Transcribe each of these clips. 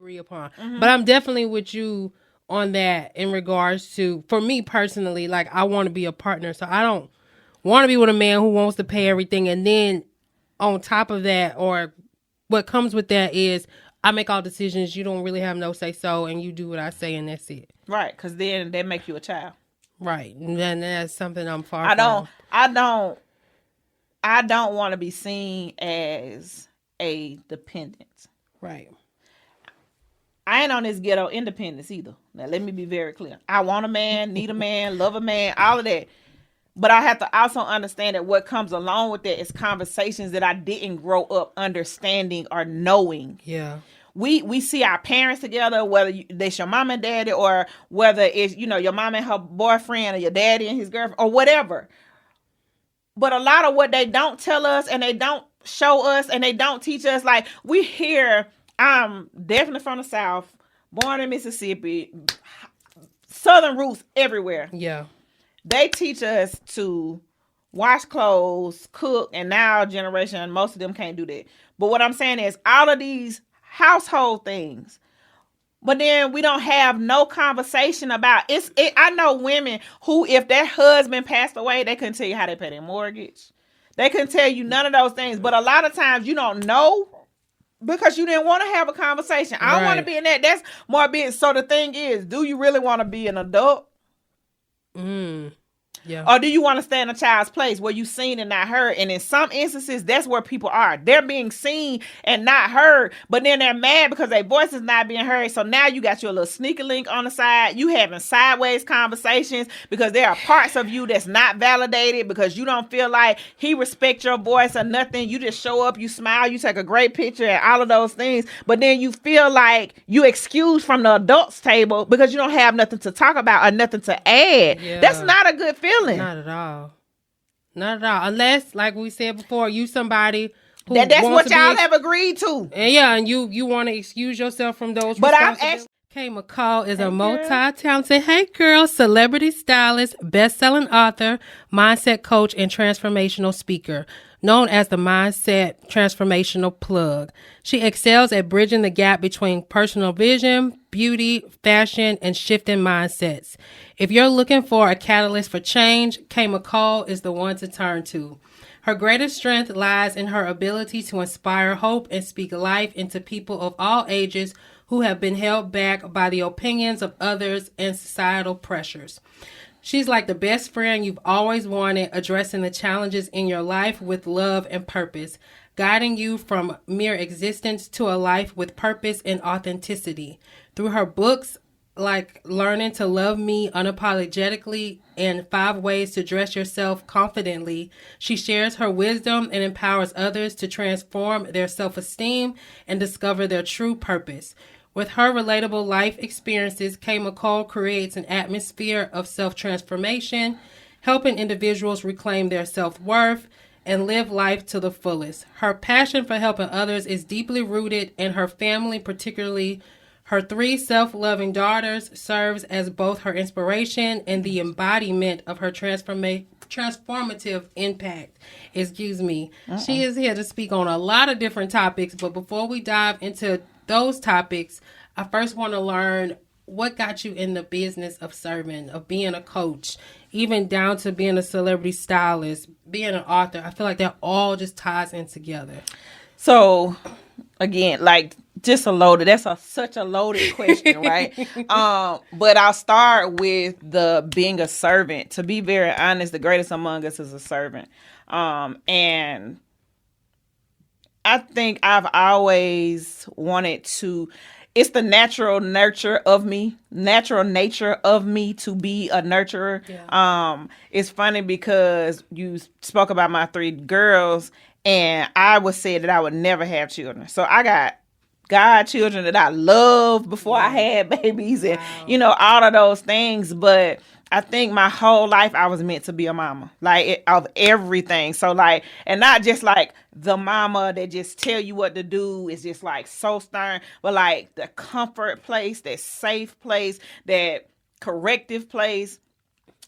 agree upon. Mm-hmm. But I'm definitely with you on that in regards to, for me personally, like I want to be a partner. So I don't want to be with a man who wants to pay everything. And then on top of that, or what comes with that is I make all decisions. You don't really have no say so, and you do what I say, and that's it. Right, because then they make you a child. Right. And then that's something I'm far I don't. from. I don't. I don't want to be seen as a dependent. Right. I ain't on this ghetto independence either. Now, let me be very clear. I want a man, need a man, love a man, all of that. But I have to also understand that what comes along with that is conversations that I didn't grow up understanding or knowing. Yeah. We see our parents together, whether it's your mom and daddy, or whether it's, your mom and her boyfriend, or your daddy and his girlfriend, or whatever. But a lot of what they don't tell us, and they don't show us, and they don't teach us, like, we hear, I'm definitely from the South, born in Mississippi, Southern roots everywhere. Yeah. They teach us to wash clothes, cook, and now generation, most of them can't do that. But what I'm saying is all of these household things, but then we don't have no conversation about it. I know women who, if their husband passed away, they couldn't tell you how they pay their mortgage. They couldn't tell you none of those things. But a lot of times you don't know because you didn't want to have a conversation. I don't want to be in that. That's more being. So the thing is, do you really want to be an adult? Yeah. Or do you want to stay in a child's place where you seen and not heard? And in some instances, that's where people are. They're being seen and not heard, but then they're mad because their voice is not being heard. So now you got your little sneaker link on the side. You having sideways conversations because there are parts of you that's not validated because you don't feel like he respects your voice or nothing. You just show up, you smile, you take a great picture and all of those things. But then you feel like you excused from the adults table because you don't have nothing to talk about or nothing to add. Yeah. That's not a good feeling. Not at all. Not at all. Unless, like we said before, you somebody who that's wants what to y'all have agreed to. And yeah, and you want to excuse yourself from those But I've responsibilities. K.Micole is a multi-talented, celebrity stylist, best-selling author, mindset coach, and transformational speaker, known as the Mindset Transformational Plug. She excels at bridging the gap between personal vision, beauty, fashion, and shifting mindsets. If you're looking for a catalyst for change, K.Micole is the one to turn to. Her greatest strength lies in her ability to inspire hope and speak life into people of all ages who have been held back by the opinions of others and societal pressures. She's like the best friend you've always wanted, addressing the challenges in your life with love and purpose, guiding you from mere existence to a life with purpose and authenticity. Through her books, like Learning to Love Me Unapologetically and 5 Ways to Dress Yourself Confidently, she shares her wisdom and empowers others to transform their self-esteem and discover their true purpose. With her relatable life experiences, K.Micole creates an atmosphere of self-transformation, helping individuals reclaim their self-worth and live life to the fullest. Her passion for helping others is deeply rooted in her family, particularly her 3 self-loving daughters, serves as both her inspiration and the embodiment of her transformative impact. She is here to speak on a lot of different topics, but before we dive into those topics, I first want to learn what got you in the business of serving, of being a coach, even down to being a celebrity stylist, being an author. I feel like that all just ties in together. So, again, like, just such a loaded question, right? But I'll start with the being a servant. To be very honest, the greatest among us is a servant. And I think I've always wanted to, it's the natural nature of me to be a nurturer. Yeah. It's funny because you spoke about my 3 girls, and I would say that I would never have children. So I got godchildren that I loved before I had babies and, all of those things. But I think my whole life I was meant to be a mama, of everything. So and not just the mama that just tell you what to do is just so stern, but the comfort place, that safe place, that corrective place.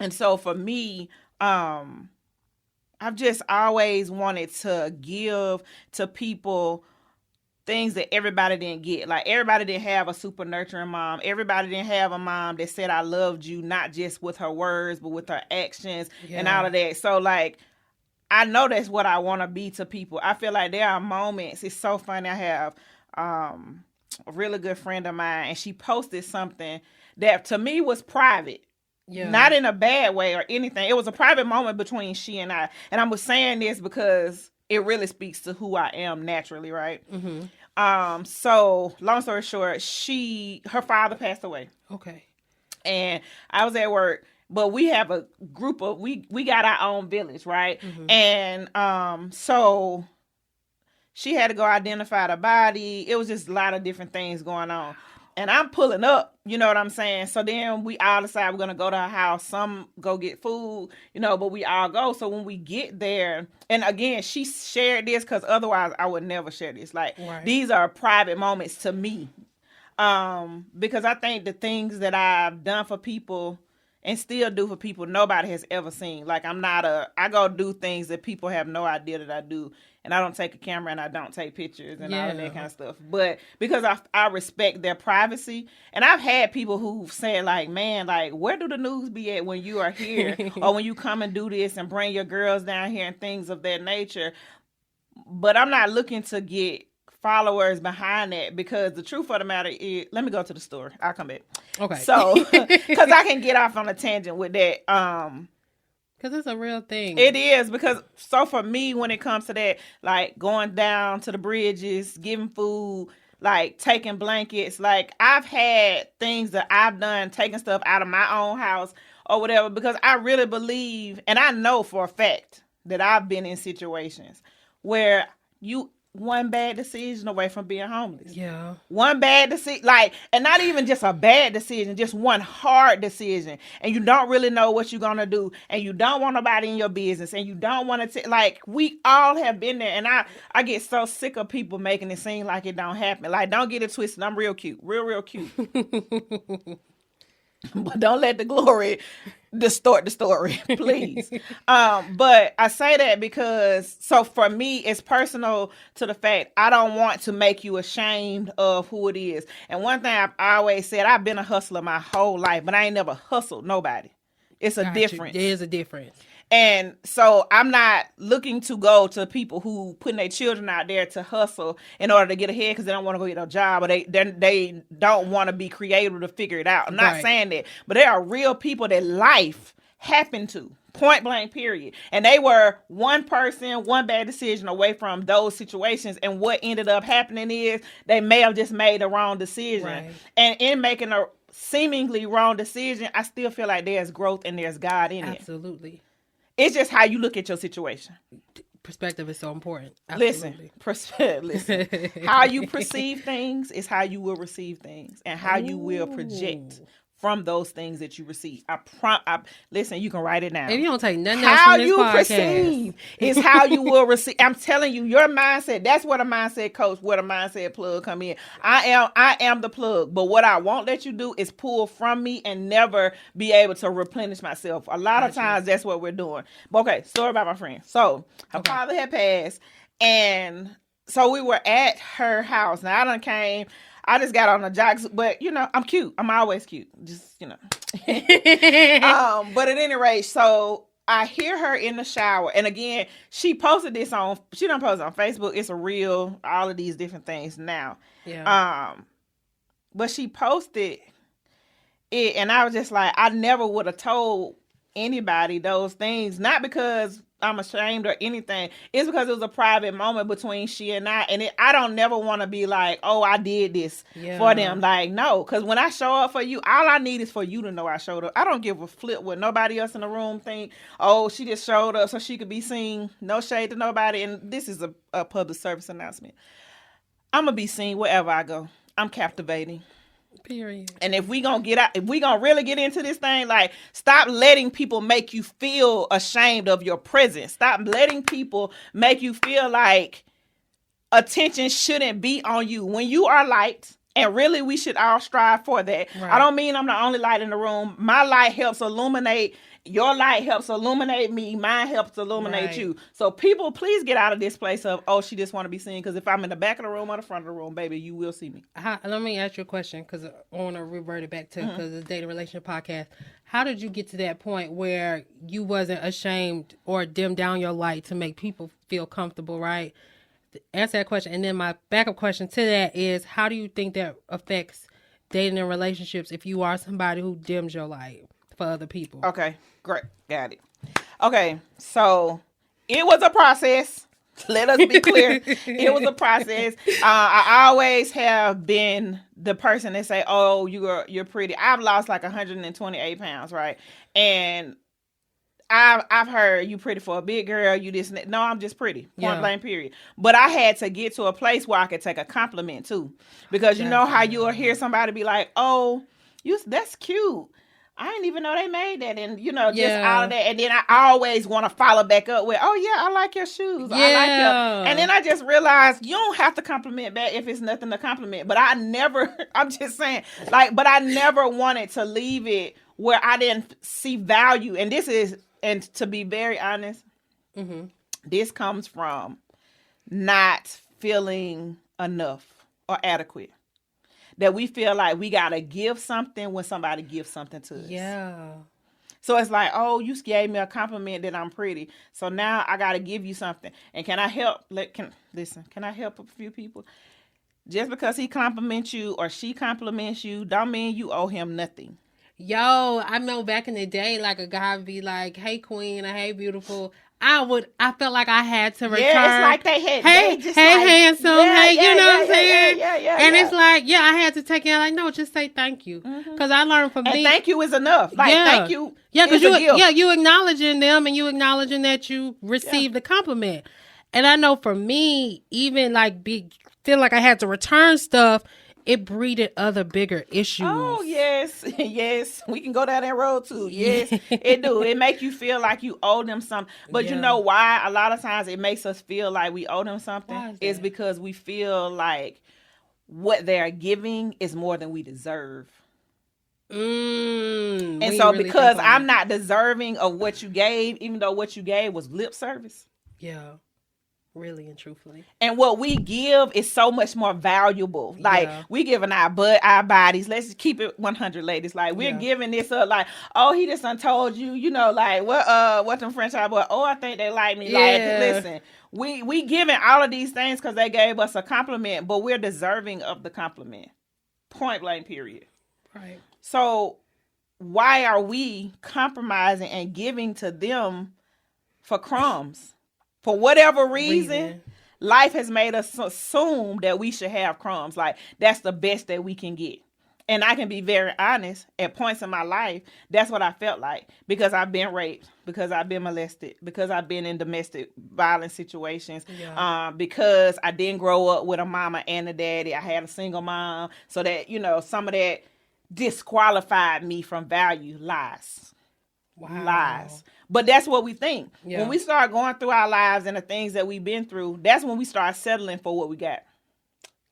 And so for me, I've just always wanted to give to people things that everybody didn't get. Like, everybody didn't have a super nurturing mom. Everybody didn't have a mom that said, I loved you, not just with her words, but with her actions and all of that. So, like, I know that's what I want to be to people. I feel like there are moments. It's so funny. I have a really good friend of mine, and she posted something that to me was private. Yeah. Not in a bad way or anything. It was a private moment between she and I. And I was saying this because it really speaks to who I am naturally, right? Mm-hmm. So long story short, her father passed away. Okay. And I was at work, but we have a group of, we got our own village, right? Mm-hmm. And so she had to go identify the body. It was just a lot of different things going on. And I'm pulling up, you know what I'm saying? So then we all decide we're going to go to her house. Some go get food, you know, but we all go. So when we get there, and again, she shared this because otherwise I would never share this. Like, These are private moments to me. Because I think the things that I've done for people and still do for people, nobody has ever seen. Like, I go do things that people have no idea that I do. And I don't take a camera and I don't take pictures and all of that kind of stuff. But because I respect their privacy. And I've had people who've said, like, man, like, where do the news be at when you are here? Or when you come and do this and bring your girls down here and things of that nature. But I'm not looking to get followers behind that, because the truth of the matter is, let me go to the story. I'll come back. Okay. So, because I can get off on a tangent with that. Because it's a real thing. It is, because so for me, when it comes to that, like going down to the bridges, giving food, like taking blankets, like I've had things that I've done, taking stuff out of my own house or whatever, because I really believe, and I know for a fact that I've been in situations where one bad decision away from being homeless. Yeah. One bad decision, like, and not even just a bad decision, just one hard decision. And you don't really know what you're going to do. And you don't want nobody in your business. And you don't want to, like, we all have been there. And I get so sick of people making it seem like it don't happen. Like, don't get it twisted. I'm real cute. Real cute. But don't let the glory distort the story, please. But I say that because, so for me, it's personal to the fact I don't want to make you ashamed of who it is. And one thing I've always said, I've been a hustler my whole life, but I ain't never hustled nobody. It's a difference. There is a difference. And so I'm not looking to go to people who putting their children out there to hustle in order to get ahead because they don't want to go get a job, or they don't want to be creative to figure it out. I'm not saying that, but there are real people that life happened to, point blank, period. And they were one person, one bad decision away from those situations. And what ended up happening is they may have just made the wrong decision. Right. And in making a seemingly wrong decision, I still feel like there's growth and there's God in it. Absolutely. It's just how you look at your situation. Perspective is so important. Absolutely. Listen. How you perceive things is how you will receive things, and how you will project from those things that you receive. Listen, you can write it down. If you don't take nothing else from this podcast. How you perceive is how you will receive. I'm telling you, your mindset, that's where the mindset coach, where the mindset plug come in. I am the plug, but what I won't let you do is pull from me and never be able to replenish myself. A lot of times that's what we're doing. But okay, story about my friend. So her father had passed, and so we were at her house. Now I just got on the jocks, but you know, I'm cute. I'm always cute. Just, you know. But at any rate, so I hear her in the shower. And again, she posted this she don't post it on Facebook. It's a reel, all of these different things now. Yeah. But she posted it, and I was just like, I never would have told anybody those things, not because I'm ashamed or anything. It's because it was a private moment between she and I. And I don't never want to be like, oh, I did this for them. Like, no. Because when I show up for you, all I need is for you to know I showed up. I don't give a flip what nobody else in the room think. Oh, she just showed up so she could be seen. No shade to nobody. And this is a public service announcement. I'm going to be seen wherever I go. I'm captivating. Period. And if we gonna really get into this thing, like, stop letting people make you feel ashamed of your presence. Stop letting people make you feel like attention shouldn't be on you. When you are liked And really, we should all strive for that. Right. I don't mean I'm the only light in the room. My light helps illuminate. Your light helps illuminate me. Mine helps illuminate you. So people, please get out of this place of, oh, she just want to be seen. Because if I'm in the back of the room or the front of the room, baby, you will see me. Let me ask you a question, because I want to revert it back to because the Dating Relationship Podcast. How did you get to that point where you wasn't ashamed or dim down your light to make people feel comfortable, right? Answer that question. And then my backup question to that is, how do you think that affects dating and relationships if you are somebody who dims your light for other people? Okay, great. Got it. Okay, so it was a process. Let us be clear. It was a process. I always have been the person that say, oh, you're pretty. I've lost like 128 pounds, right? And I've heard you pretty for a big girl. You this and that. No, I'm just pretty. Point blank, period. But I had to get to a place where I could take a compliment too, because you know how you'll hear somebody be like, "Oh, that's cute. I didn't even know they made that," and just all of that. And then I always want to follow back up with, "Oh yeah, I like your shoes. I like your." And then I just realized you don't have to compliment back if it's nothing to compliment. But I never. I'm just saying, but I never wanted to leave it where I didn't see value. And this is. And to be very honest, this comes from not feeling enough or adequate. That we feel like we got to give something when somebody gives something to us. Yeah. So it's like, oh, you gave me a compliment that I'm pretty. So now I got to give you something. And can I help? Can I help a few people? Just because he compliments you or she compliments you, don't mean you owe him nothing. Yo, I know back in the day, like a guy would be like, "Hey, queen," or "Hey, beautiful." I felt like I had to return. Yeah, it's like they had. Hey, handsome. You know what I'm saying? Yeah. And it's like, I had to take it. Like, no, just say thank you, because I learned from me. Thank you is enough. Thank you. Yeah, because you acknowledging them and you acknowledging that you received the compliment. And I know for me, even feel like I had to return stuff. It breeded other bigger issues. Oh, yes. Yes. We can go down that road, too. Yes, it do. It make you feel like you owe them something. But you know why? A lot of times it makes us feel like we owe them something. It's because we feel like what they're giving is more than we deserve. And so really because I'm not deserving of what you gave, even though what you gave was lip service. Yeah. Really and truthfully. And what we give is so much more valuable. We giving our bodies. Let's just keep it 100, ladies. We're giving this up. Oh, he just told you, what them French boy. Oh, I think they like me. Listen, we giving all of these things because they gave us a compliment, but we're deserving of the compliment. Point blank, period. Right. So why are we compromising and giving to them for crumbs? For whatever reason, life has made us assume that we should have crumbs. That's the best that we can get. And I can be very honest, at points in my life, that's what I felt like. Because I've been raped, because I've been molested, because I've been in domestic violence situations, because I didn't grow up with a mama and a daddy. I had a single mom. So that, some of that disqualified me from value. Lies. But that's what we think. When we start going through our lives and the things that we've been through, that's when we start settling for what we got.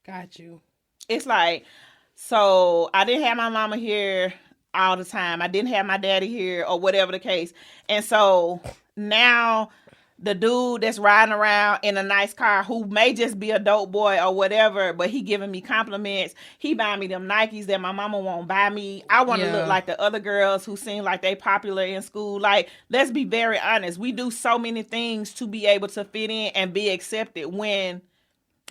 Got you. It's like, so I didn't have my mama here all the time. I didn't have my daddy here or whatever the case. And so now the dude that's riding around in a nice car who may just be a dope boy or whatever, but he giving me compliments. He buying me them Nikes that my mama won't buy me. I want to look like the other girls who seem like they popular in school. Let's be very honest. We do so many things to be able to fit in and be accepted when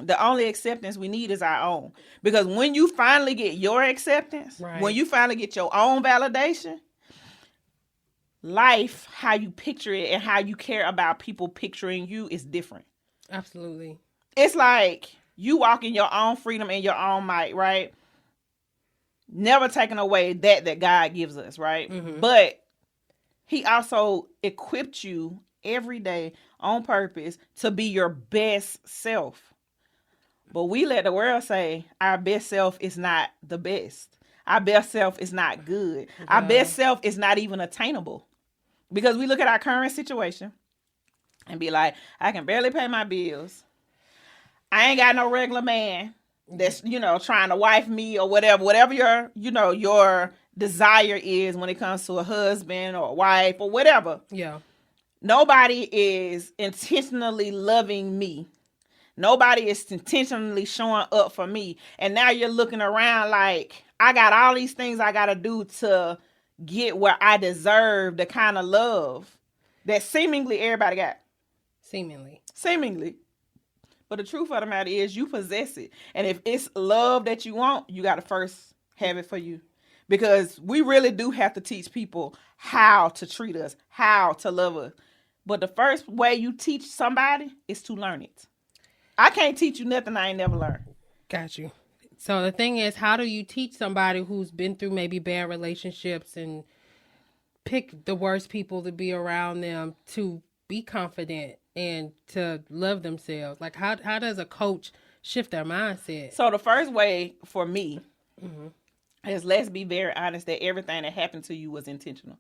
the only acceptance we need is our own. Because when you finally get your acceptance, when you finally get your own validation, life, how you picture it and how you care about people picturing you is different. Absolutely. It's like you walk in your own freedom and your own might, right? Never taking away that God gives us, right? But he also equipped you every day on purpose to be your best self. But we let the world say our best self is not the best. Our best self is not good. Our best self is not even attainable. Because we look at our current situation and be like, I can barely pay my bills. I ain't got no regular man. that's, trying to wife me or whatever your desire is when it comes to a husband or a wife or whatever. Yeah. Nobody is intentionally loving me. Nobody is intentionally showing up for me. And now you're looking around like, I got all these things I got to do to get where I deserve the kind of love that seemingly everybody got. Seemingly. But the truth of the matter is you possess it. And if it's love that you want, you got to first have it for you. Because we really do have to teach people how to treat us, how to love us. But the first way you teach somebody is to learn it. I can't teach you nothing I ain't never learned. Got you. So the thing is, how do you teach somebody who's been through maybe bad relationships and pick the worst people to be around them to be confident and to love themselves? Like, how does a coach shift their mindset? So the first way for me is, let's be very honest, that everything that happened to you was intentional.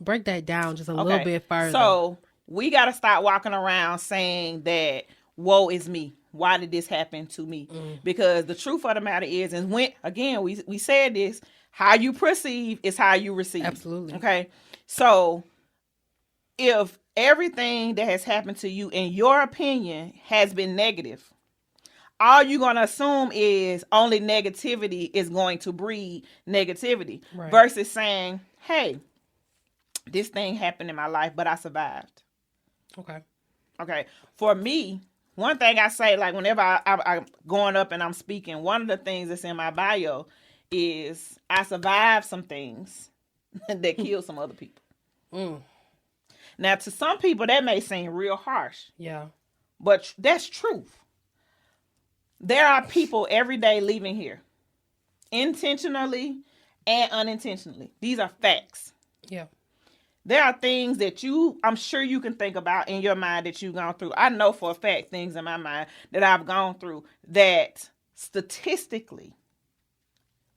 Break that down just a little bit further. So we got to stop walking around saying that, woe is me. Why did this happen to me? Because the truth of the matter is, and when, again, we said this, how you perceive is how you receive. Absolutely. Okay. So if everything that has happened to you, in your opinion, has been negative, all you're going to assume is only negativity is going to breed negativity. Right. Versus saying, hey, this thing happened in my life, but I survived. Okay. For me, one thing I say, like whenever I'm going up and I'm speaking, one of the things that's in my bio is I survived some things that killed some other people. Now, to some people, that may seem real harsh. Yeah. But that's truth. There are people every day leaving here, intentionally and unintentionally. These are facts. Yeah. There are things that I'm sure you can think about in your mind that you've gone through. I know for a fact things in my mind that I've gone through that statistically,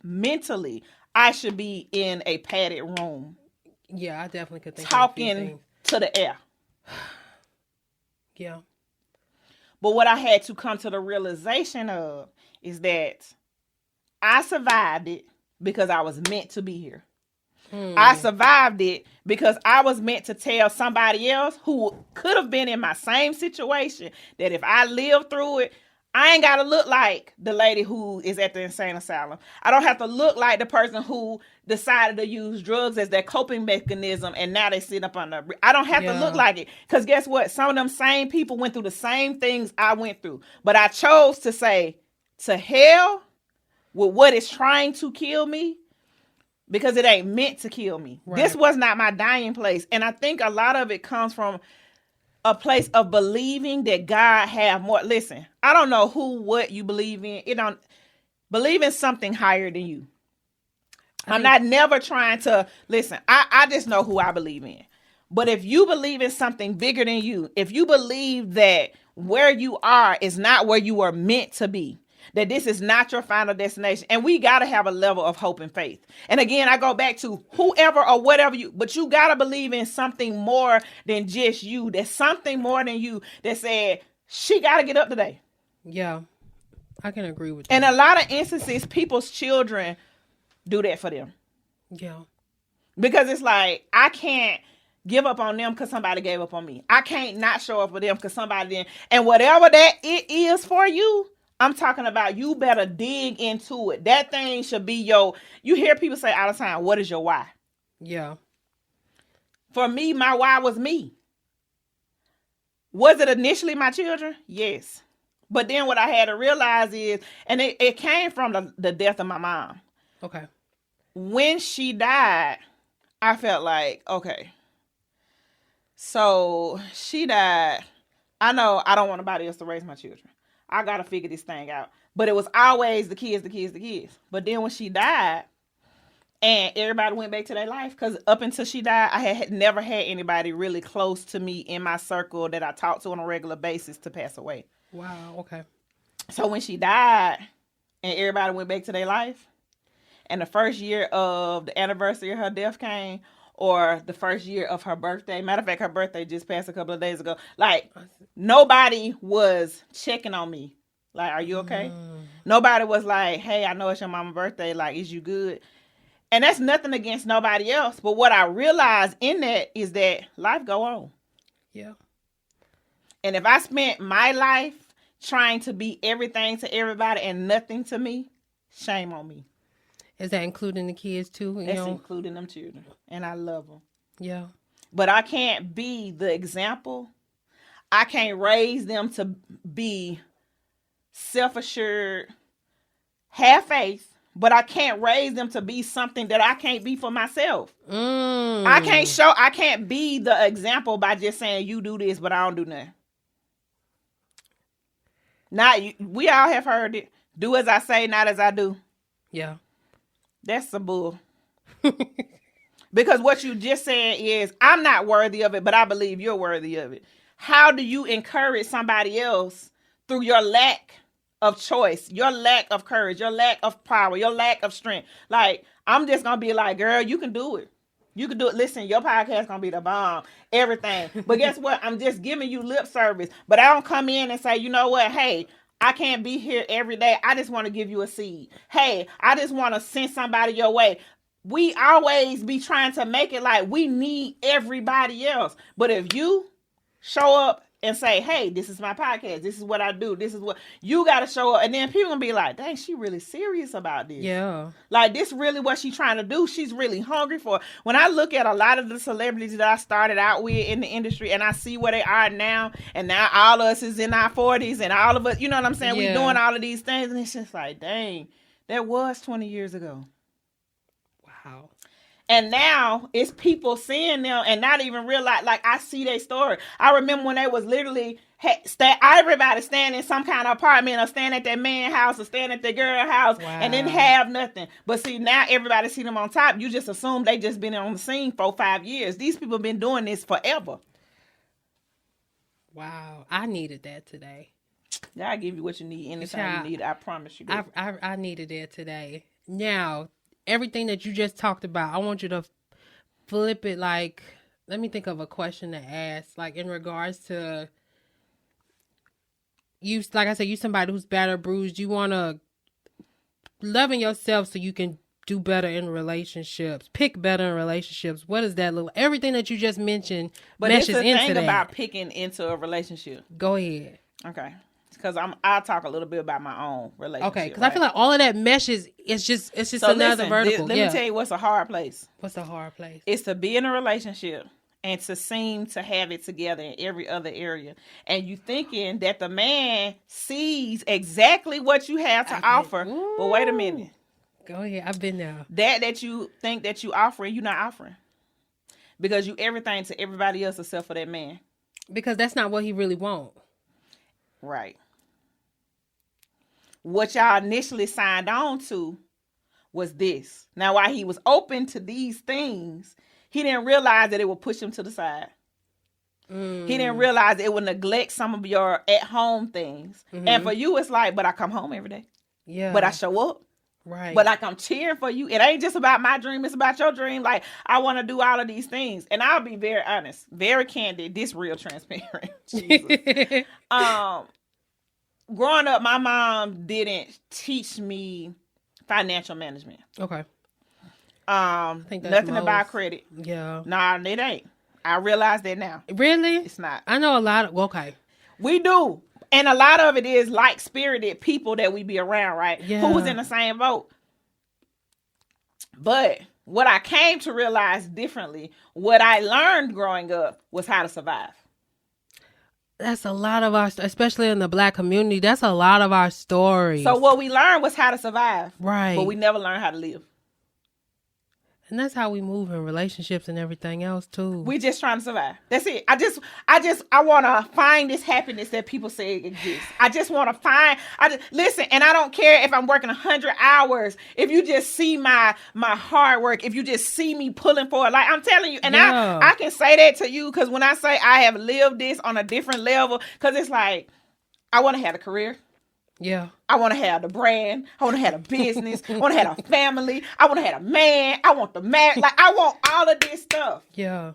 mentally, I should be in a padded room. Yeah, I definitely could think talking to the air. Yeah. But what I had to come to the realization of is that I survived it because I was meant to be here. I survived it because I was meant to tell somebody else who could have been in my same situation that if I lived through it, I ain't got to look like the lady who is at the insane asylum. I don't have to look like the person who decided to use drugs as their coping mechanism and now they sit up on the... I don't have to look like it. Because guess what? Some of them same people went through the same things I went through. But I chose to say, to hell with what is trying to kill me, because it ain't meant to kill me. Right. This was not my dying place. And I think a lot of it comes from a place of believing that God have more. Listen, I don't know what you believe in. Believe in something higher than you. I'm not never trying to listen. I just know who I believe in. But if you believe in something bigger than you, if you believe that where you are is not where you are meant to be, that this is not your final destination. And we got to have a level of hope and faith. And again, I go back to whoever or whatever but you got to believe in something more than just you. There's something more than you that said, she got to get up today. Yeah, I can agree with that. And a lot of instances, people's children do that for them. Yeah. Because it's like, I can't give up on them because somebody gave up on me. I can't not show up for them because somebody didn't. And whatever that it is for you, I'm talking about you better dig into it. That thing should be you hear people say all the time, what is your why? Yeah. For me, my why was me. Was it initially my children? Yes. But then what I had to realize is, and it came from the death of my mom. Okay. When she died, I felt like, okay, so she died. I know I don't want nobody else to raise my children. I got to figure this thing out. But it was always the kids. But then when she died and everybody went back to their life, because up until she died, I had never had anybody really close to me in my circle that I talked to on a regular basis to pass away. Wow. Okay. So when she died and everybody went back to their life and the first year of the anniversary of her death came, or the first year of her birthday. Matter of fact, her birthday just passed a couple of days ago. Like, nobody was checking on me. Like, are you okay? Nobody was like, hey, I know it's your mama's birthday. Like, is you good? And that's nothing against nobody else. But what I realized in that is that life go on. Yeah. And if I spent my life trying to be everything to everybody and nothing to me, shame on me. Is that including the kids too? That's including them children. And I love them. Yeah. But I can't be the example. I can't raise them to be self-assured, have faith, but I can't raise them to be something that I can't be for myself. I can't be the example by just saying you do this, but I don't do nothing. We all have heard it. Do as I say, not as I do. Yeah. That's the bull. Because what you just said is, I'm not worthy of it, but I believe you're worthy of it. How do you encourage somebody else through your lack of choice, your lack of courage, your lack of power, your lack of strength? Like, I'm just going to be like, girl, you can do it. You can do it. Listen, your podcast going to be the bomb, everything. But guess what? I'm just giving you lip service. But I don't come in and say, you know what? Hey, I can't be here every day. I just want to give you a seed. Hey, I just want to send somebody your way. We always be trying to make it like we need everybody else. But if you show up and say, hey, this is my podcast. This is what I do. This is what you got to show up. And then people gonna be like, dang, she really serious about this. Yeah. Like, this really what she's trying to do. She's really hungry for it. When I look at a lot of the celebrities that I started out with in the industry and I see where they are now, and now all of us is in our 40s and all of us, you know what I'm saying? Yeah. We doing all of these things. And it's just like, dang, that was 20 years ago. Wow. And now it's people seeing them and not even realize, like, I see their story. I remember when they was literally, everybody staying in some kind of apartment or staying at that man house or staying at the girl house and didn't have nothing. But see, now everybody see them on top. You just assume they just been on the scene for 5 years. These people been doing this forever. Wow. I needed that today. God give you what you need anytime you need it. I promise you that. I needed it today. Now, everything that you just talked about, I want you to flip it. Like, let me think of a question to ask, like, in regards to you. Like I said, you somebody who's battered, bruised. You want to loving yourself so you can do better in relationships, pick better in relationships. What is that little, everything that you just mentioned meshes into that. But it's the thing about picking into a relationship. Go ahead. Okay. Because I'll talk a little bit about my own relationship. Okay, because I feel like all of that meshes. It's just so another vertical. Let me tell you what's a hard place. What's a hard place? It's to be in a relationship and to seem to have it together in every other area, and you thinking that the man sees exactly what you have to offer. But wait a minute. Go ahead. I've been there. That you think that you offering, you're not offering, because you everything to everybody else except for that man. Because that's not what he really wants. Right. What y'all initially signed on to was this. Now, while he was open to these things, he didn't realize that it would push him to the side. He didn't realize it would neglect some of your at-home things. Mm-hmm. And for you, it's like, but I come home every day. Yeah. But I show up. Right. But like, I'm cheering for you. It ain't just about my dream. It's about your dream. Like, I want to do all of these things. And I'll be very honest, very candid. This real transparent. Jesus. Growing up, my mom didn't teach me financial management. Okay. I think that's nothing about credit. Yeah. Nah, it ain't. I realize that now. Really? It's not. I know a lot of, okay. We do. And a lot of it is like-spirited people that we be around, right? Yeah. Who was in the same boat. But what I came to realize differently, what I learned growing up was how to survive. That's a lot of our, especially in the Black community, that's a lot of our stories. So what we learned was how to survive. Right. But we never learned how to live. And that's how we move in relationships and everything else too. We just trying to survive. That's it. I want to find this happiness that people say exists. I just want to find, listen, and I don't care if I'm working 100 hours. If you just see my hard work, if you just see me pulling for it, like I'm telling you, and yeah. I can say that to you, because when I say I have lived this on a different level, because it's like, I want to have a career. Yeah. I want to have the brand. I want to have a business. I want to have a family. I want to have a man. I want the man. Like, I want all of this stuff. Yeah.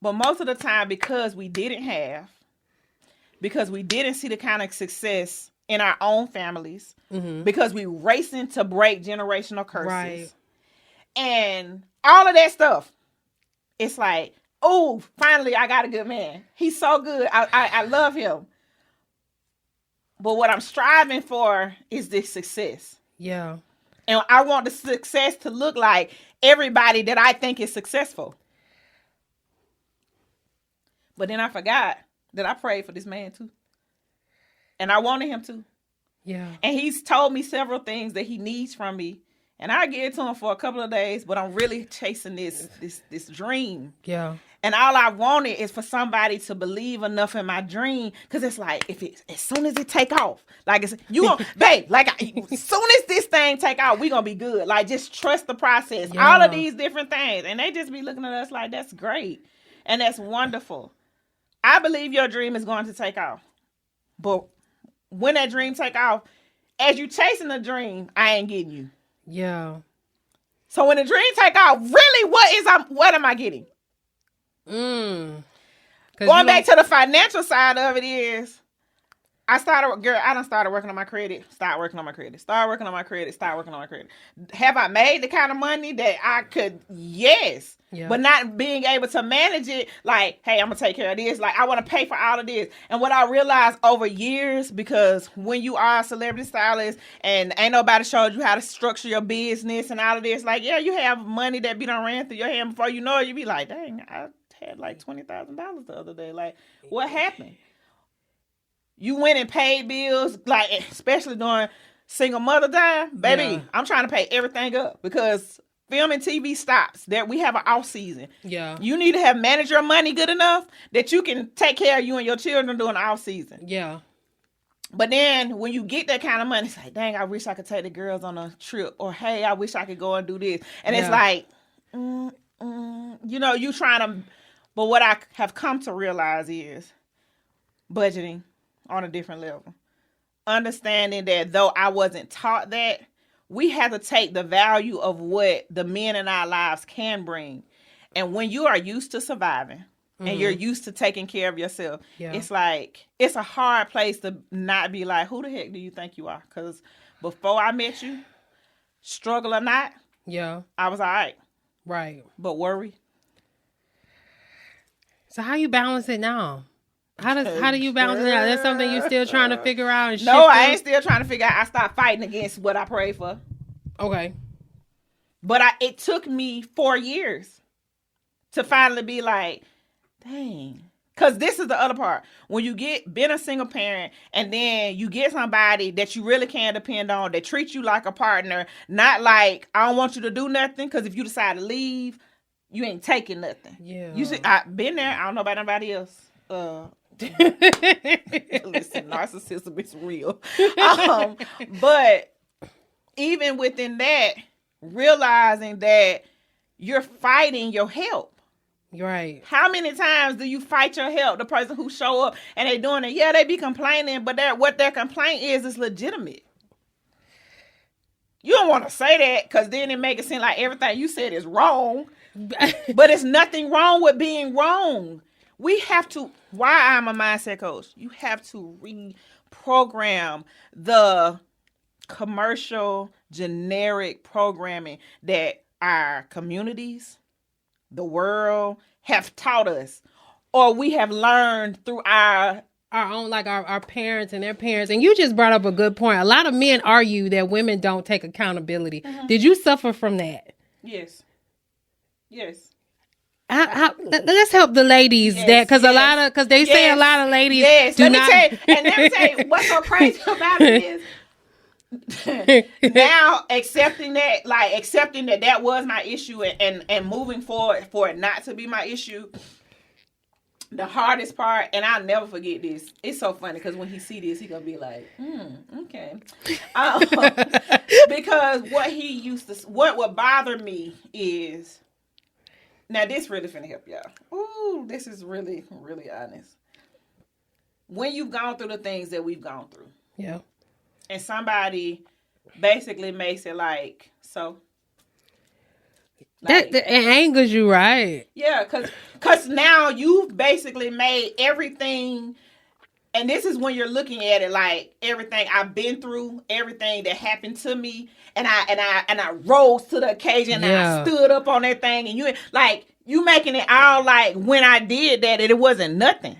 But most of the time, because we didn't see the kind of success in our own families, because we racing to break generational curses. Right. And all of that stuff, it's like, oh, finally I got a good man. He's so good. I love him. But what I'm striving for is this success. Yeah. And I want the success to look like everybody that I think is successful. But then I forgot that I prayed for this man too. And I wanted him to. Yeah. And he's told me several things that he needs from me. And I give it to him for a couple of days, but I'm really chasing this dream. Yeah. And all I wanted is for somebody to believe enough in my dream, because it's like, as soon as it take off, like, babe, like, as soon as this thing take off, we gonna be good. Like, just trust the process. Yeah. All of these different things, and they just be looking at us like, that's great, and that's wonderful. I believe your dream is going to take off, but when that dream take off, as you chasing the dream, I ain't getting you. Yeah. So when the dream take off, really, what am I getting? Going back to the financial side of it is, I started working on my credit, start working on my credit. Have I made the kind of money that I could? Yes. Yeah. But not being able to manage it, like, hey, I'm going to take care of this. Like, I want to pay for all of this. And what I realized over years, because when you are a celebrity stylist and ain't nobody showed you how to structure your business and all of this, like, yeah, you have money that be done ran through your hand before you know it, you be like, dang, I had like $20,000 the other day. Like, what happened? You went and paid bills, like, especially during single mother time, baby. Yeah. I'm trying to pay everything up because film and TV stops. That we have an off season. Yeah, you need to have managed your money good enough that you can take care of you and your children during the off season. Yeah. But then when you get that kind of money, it's like, dang, I wish I could take the girls on a trip, or hey, I wish I could go and do this. And it's like, you trying to. But what I have come to realize is budgeting on a different level. Understanding that though I wasn't taught that, we have to take the value of what the men in our lives can bring. And when you are used to surviving and you're used to taking care of yourself, it's like, it's a hard place to not be like, who the heck do you think you are? Because before I met you, struggle or not, I was all right. Right. But worry. So how you balance it now? How do you balance it out? That's something you're still trying to figure out? And no, I ain't still trying to figure out. I stopped fighting against what I prayed for. Okay. But it took me 4 years to finally be like, dang. Because this is the other part. When you been a single parent and then you get somebody that you really can depend on, that treats you like a partner, not like, I don't want you to do nothing, because if you decide to leave, you ain't taking nothing. Yeah. I've been there. I don't know about anybody else. Listen, narcissism is real. But even within that, realizing that you're fighting your help. Right. How many times do you fight your help? The person who show up and they doing it, yeah, they be complaining, but what their complaint is legitimate. You don't want to say that, because then it make it seem like everything you said is wrong. But it's nothing wrong with being wrong. We have to, why I'm a mindset coach, you have to reprogram the commercial, generic programming that our communities, the world have taught us, or we have learned through our own, like our parents and their parents. And you just brought up a good point. A lot of men argue that women don't take accountability. Mm-hmm. Did you suffer from that? Yes. Yes. Let's help the ladies because they say a lot of ladies do not. Let me tell you what's so crazy about it is now accepting that was my issue and moving forward for it not to be my issue. The hardest part, and I'll never forget this. It's so funny because when he see this, he gonna be like, okay. Because what would bother me is. Now, this really finna help y'all. Ooh, this is really, really honest. When you've gone through the things that we've gone through. Yeah. and somebody basically makes it like so. That, it angers you, right? Yeah, cause now you've basically made everything, and this is when you're looking at it like everything I've been through, everything that happened to me, and I rose to the occasion, and I stood up on that thing, and you making it all like when I did that, and it wasn't nothing.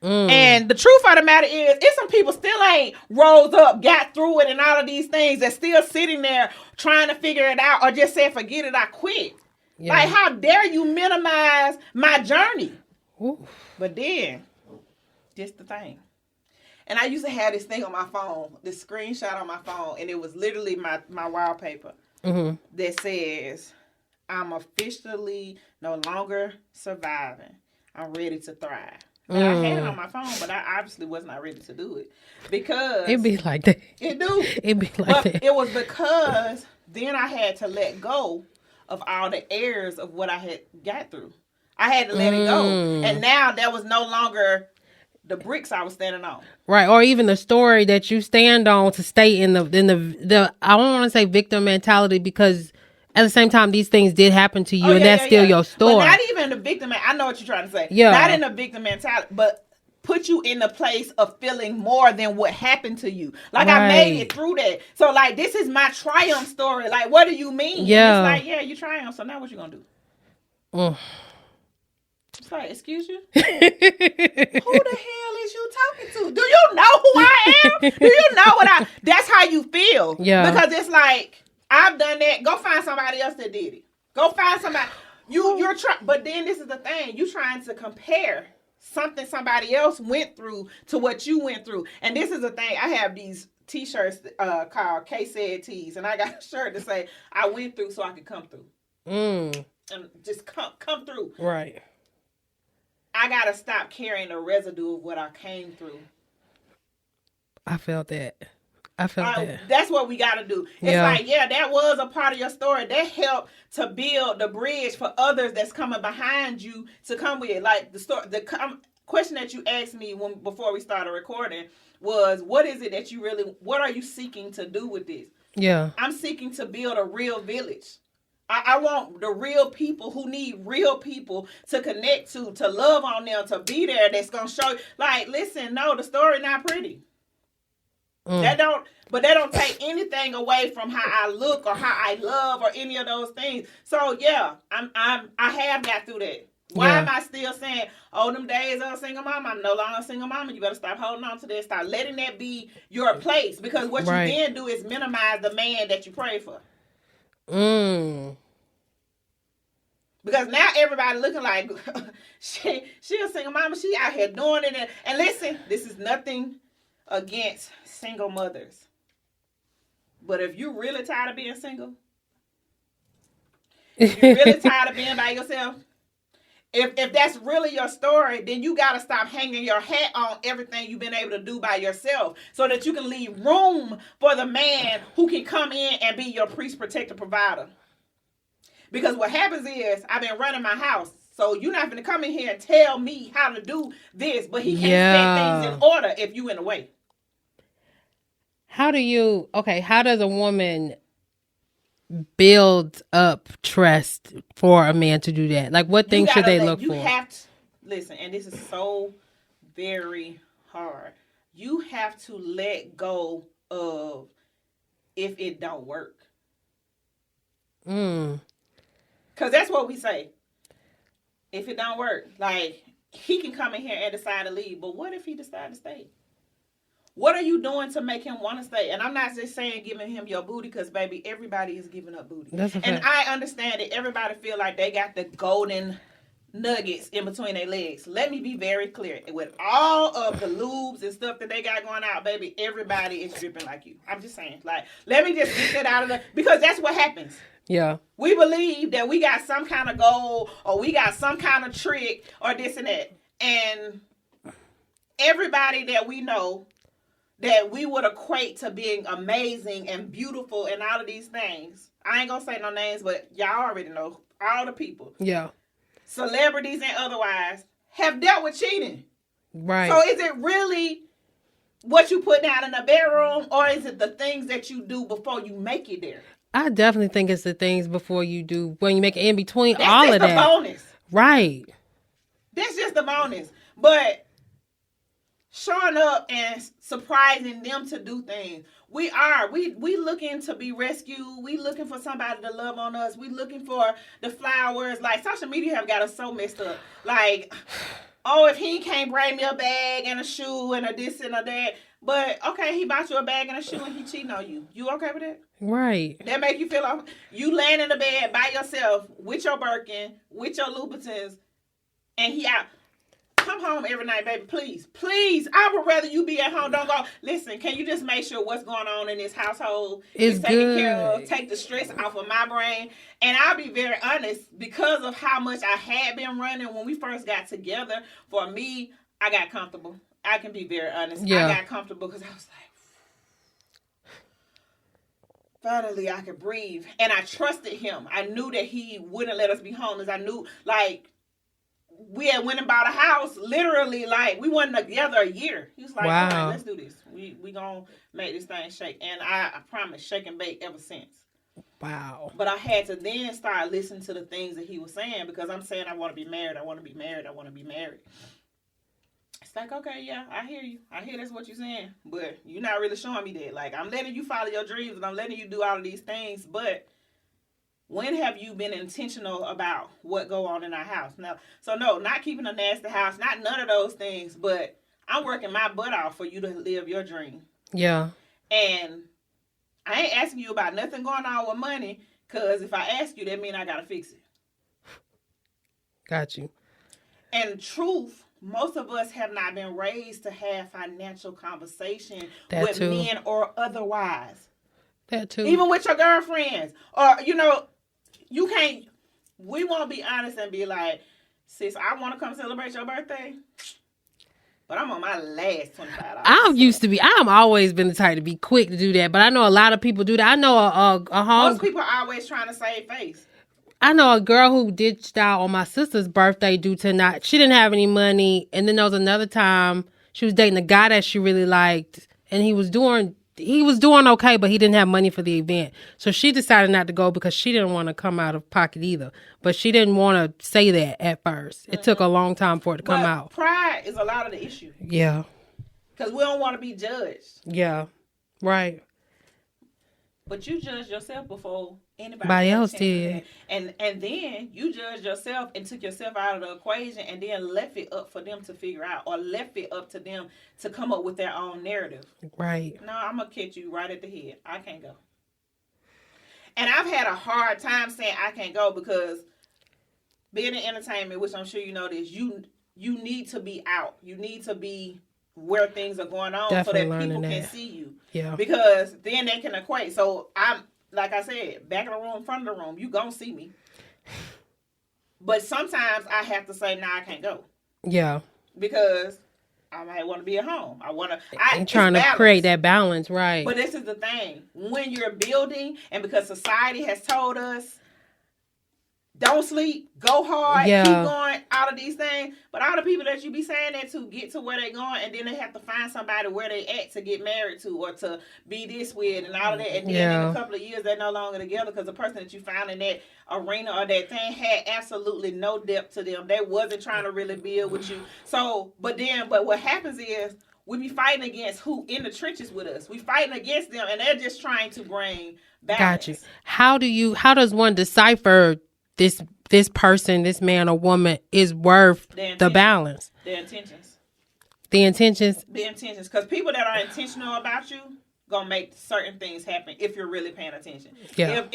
And the truth of the matter is, it's some people still ain't rose up, got through it, and all of these things that's still sitting there trying to figure it out, or just saying, forget it, I quit. Yeah. Like, how dare you minimize my journey? Ooh. But then, just the thing. And I used to have this thing on my phone, this screenshot on my phone, and it was literally my wallpaper that says, I'm officially no longer surviving. I'm ready to thrive. And I had it on my phone, but I obviously was not ready to do it because it be like that. It do. It be like that. It was because then I had to let go of all the errors of what I had got through. I had to let it go, and now that was no longer the bricks I was standing on. Right, or even the story that you stand on to stay in the I don't want to say victim mentality, because at the same time, these things did happen to you, and that's still your story. But not even the victim. I know what you're trying to say. Yeah. Not in the victim mentality, but put you in the place of feeling more than what happened to you. Like, I made it through that. So, like, this is my triumph story. Like, what do you mean? Yeah. And it's like, yeah, you triumph. So now what you gonna do? It's like, excuse you? Who the hell is you talking to? Do you know who I am? Do you know what that's how you feel. Yeah. Because it's like, I've done that. Go find somebody else that did it. Go find somebody. You're trying, but then this is the thing. You trying to compare something somebody else went through to what you went through. And this is the thing. I have these t-shirts called K Said Tees, and I got a shirt to say I went through so I could come through. And just come through. Right. I gotta stop carrying the residue of what I came through. I felt that. That. That's what we got to do. It's like, that was a part of your story. That helped to build the bridge for others that's coming behind you to come with. Like the story, question that you asked me before we started recording was, what is it that what are you seeking to do with this? Yeah. I'm seeking to build a real village. I want the real people who need real people to connect to love on them, to be there. That's going to show, like, listen, no, the story not pretty. That don't take anything away from how I look or how I love or any of those things. So yeah, I have got through that. Why am I still saying, oh, them days of a single mom, I'm no longer a single mom? You better stop holding on to that. Stop letting that be your place, because what you then do is minimize the man that you pray for. Because now everybody looking like she a single mama. She out here doing it. And listen, this is nothing against single mothers, but if you're really tired of being single, if you're really tired of being by yourself, if that's really your story, then you got to stop hanging your hat on everything you've been able to do by yourself, so that you can leave room for the man who can come in and be your priest, protector, provider. Because what happens is, I've been running my house, so you're not going to come in here and tell me how to do this, but he can't set things in order if you in the way. How does a woman build up trust for a man to do that? Like, what things should they look for? You have to, listen, and this is so very hard. You have to let go of if it don't work. Because that's what we say. If it don't work, like, he can come in here and decide to leave, but what if he decide to stay? What are you doing to make him want to stay? And I'm not just saying giving him your booty, because, baby, everybody is giving up booty. And I understand that everybody feel like they got the golden nuggets in between their legs. Let me be very clear. With all of the lubes and stuff that they got going out, baby, everybody is dripping like you. I'm just saying. Like, let me just get that out of the... Because that's what happens. Yeah. We believe that we got some kind of goal, or we got some kind of trick, or this and that. And everybody that we know that we would equate to being amazing and beautiful and all of these things. I ain't gonna say no names, but y'all already know all the people. Yeah. Celebrities and otherwise have dealt with cheating. Right. So is it really what you put down in the bedroom, or is it the things that you do before you make it there? I definitely think it's the things before you do, when you make it in between, That's all just of the that. bonus. Right. That's just the bonus. But showing up and surprising them to do things. We looking to be rescued. We looking for somebody to love on us. We looking for the flowers. Like, social media have got us so messed up. Like, oh, if he can't bring me a bag and a shoe and a this and a that. But okay, he bought you a bag and a shoe and he cheating on you. You okay with that? Right. That make you feel like you laying in the bed by yourself with your Birkin, with your Louboutins, and he out. Come home every night, baby. Please. Please. I would rather you be at home. Don't go. Listen, can you just make sure what's going on in this household is taken care of? Take the stress off of my brain. And I'll be very honest, because of how much I had been running when we first got together, for me, I got comfortable. I can be very honest. Yeah. I got comfortable because I was like, finally I could breathe. And I trusted him. I knew that he wouldn't let us be homeless. I knew, like, we had went and bought a house, literally, like, we went together a year. He was like, wow, all right, let's do this. We gonna make this thing shake. And I promise, shake and bake ever since. Wow. But I had to then start listening to the things that he was saying, because I'm saying I want to be married. I want to be married. I want to be married. It's like, okay, yeah, I hear you. I hear that's what you're saying. But you're not really showing me that. Like, I'm letting you follow your dreams and I'm letting you do all of these things, but when have you been intentional about what go on in our house? Now, so no, not keeping a nasty house, not none of those things, but I'm working my butt off for you to live your dream. Yeah. And I ain't asking you about nothing going on with money, because if I ask you, that means I got to fix it. Got you. And truth, most of us have not been raised to have financial conversation with men or otherwise. That too. Even with your girlfriends. Or, you know, you can't, we won't be honest and be like, sis, I want to come celebrate your birthday, but I'm on my last $25. I'm always been the type to be quick to do that, but I know a lot of people do that. I know most people are always trying to save face. I know a girl who ditched out on my sister's birthday due to she didn't have any money, and then there was another time she was dating a guy that she really liked, and he was doing okay, but he didn't have money for the event. So she decided not to go because she didn't want to come out of pocket either. But she didn't want to say that at first. It took a long time for it to come out. Pride is a lot of the issue. Yeah. Because we don't want to be judged. Yeah. Right. But you judged yourself before anybody else did. And then you judged yourself and took yourself out of the equation and then left it up for them to figure out, or left it up to them to come up with their own narrative. Right. No, I'm going to catch you right at the head. I can't go. And I've had a hard time saying I can't go, because being in entertainment, which I'm sure you know this, you need to be out. You need to be where things are going on. Definitely, so that people can see you. Yeah. Because then they can equate. So I'm, like I said, back of the room, front of the room, you gonna see me. But sometimes I have to say, nah, I can't go. Yeah. Because I might want to be at home. I'm trying to create that balance, right? But this is the thing. When you're building, and because society has told us, don't sleep, go hard, keep going, all of these things. But all the people that you be saying that to get to where they're going, and then they have to find somebody where they at to get married to, or to be this with, and all of that. And then in a couple of years, they're no longer together, because the person that you found in that arena or that thing had absolutely no depth to them. They wasn't trying to really build with you. So, but what happens is, we be fighting against who in the trenches with us. We fighting against them, and they're just trying to bring balance. Got you. How does one decipher this person, this man or woman, is worth the balance? Their intentions. The intentions. Because people that are intentional about you gonna make certain things happen if you're really paying attention. Yeah.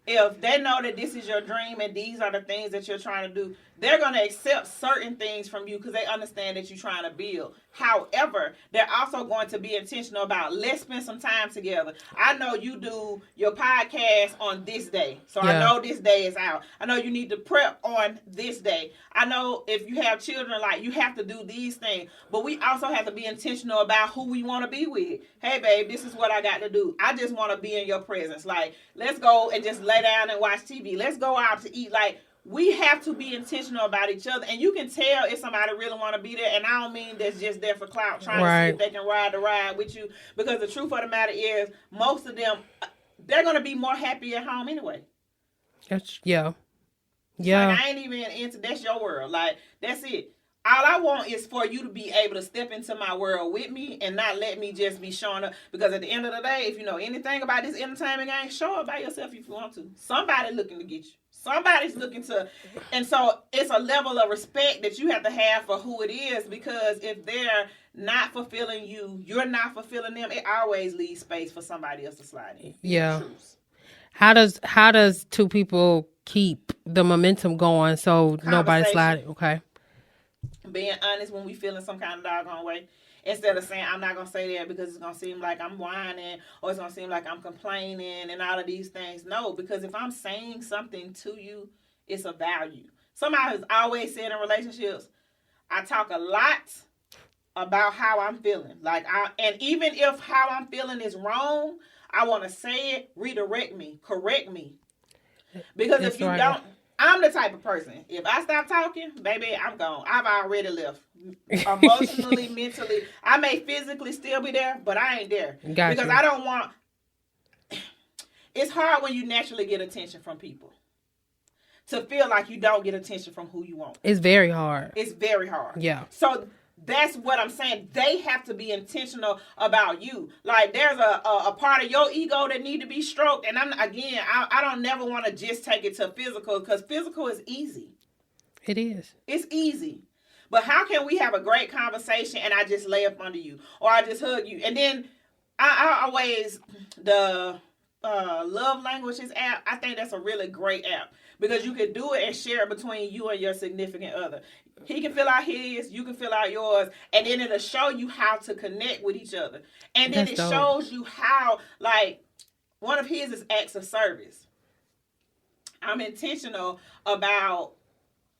If they know that this is your dream and these are the things that you're trying to do, they're going to accept certain things from you because they understand that you're trying to build. However, they're also going to be intentional about, let's spend some time together. I know you do your podcast on this day, so I know this day is out. I know you need to prep on this day. I know if you have children, like, you have to do these things. But we also have to be intentional about who we want to be with. Hey, babe, this is what I got to do. I just want to be in your presence. Like, let's go and just lay down and watch TV. Let's go out to eat. Like, we have to be intentional about each other, and you can tell if somebody really want to be there. And I don't mean that's just there for clout, trying to see if they can ride the ride with you. Because the truth of the matter is, most of them, they're gonna be more happy at home anyway. Yeah. Like, I ain't even into that's your world. Like, that's it. All I want is for you to be able to step into my world with me and not let me just be showing up. Because at the end of the day, if you know anything about this entertainment game, show up by yourself if you want to. Somebody looking to get you. Somebody's looking to. And so it's a level of respect that you have to have for who it is. Because if they're not fulfilling you, you're not fulfilling them, it always leaves space for somebody else to slide in. Yeah. How does two people keep the momentum going so nobody slide? Okay. Being honest when we feeling some kind of doggone way. Instead of saying, I'm not going to say that because it's going to seem like I'm whining or it's going to seem like I'm complaining and all of these things. No, because if I'm saying something to you, it's a value. Somebody has always said in relationships, I talk a lot about how I'm feeling. And even if how I'm feeling is wrong, I want to say it, redirect me, correct me. Because if you don't, I'm the type of person, if I stop talking, baby, I'm gone. I've already left. Emotionally, mentally. I may physically still be there, but I ain't there. Because I don't want... It's hard when you naturally get attention from people to feel like you don't get attention from who you want. It's very hard. It's very hard. Yeah. So that's what I'm saying. They have to be intentional about you. Like, there's a part of your ego that need to be stroked. And I don't never want to just take it to physical, because physical is easy. It is. It's easy. But how can we have a great conversation and I just lay up under you or I just hug you? And then I always, the Love Languages app, I think that's a really great app because you can do it and share it between you and your significant other. He can fill out his, you can fill out yours, and then it'll show you how to connect with each other. And then that's shows you how, like, one of his is acts of service. I'm intentional about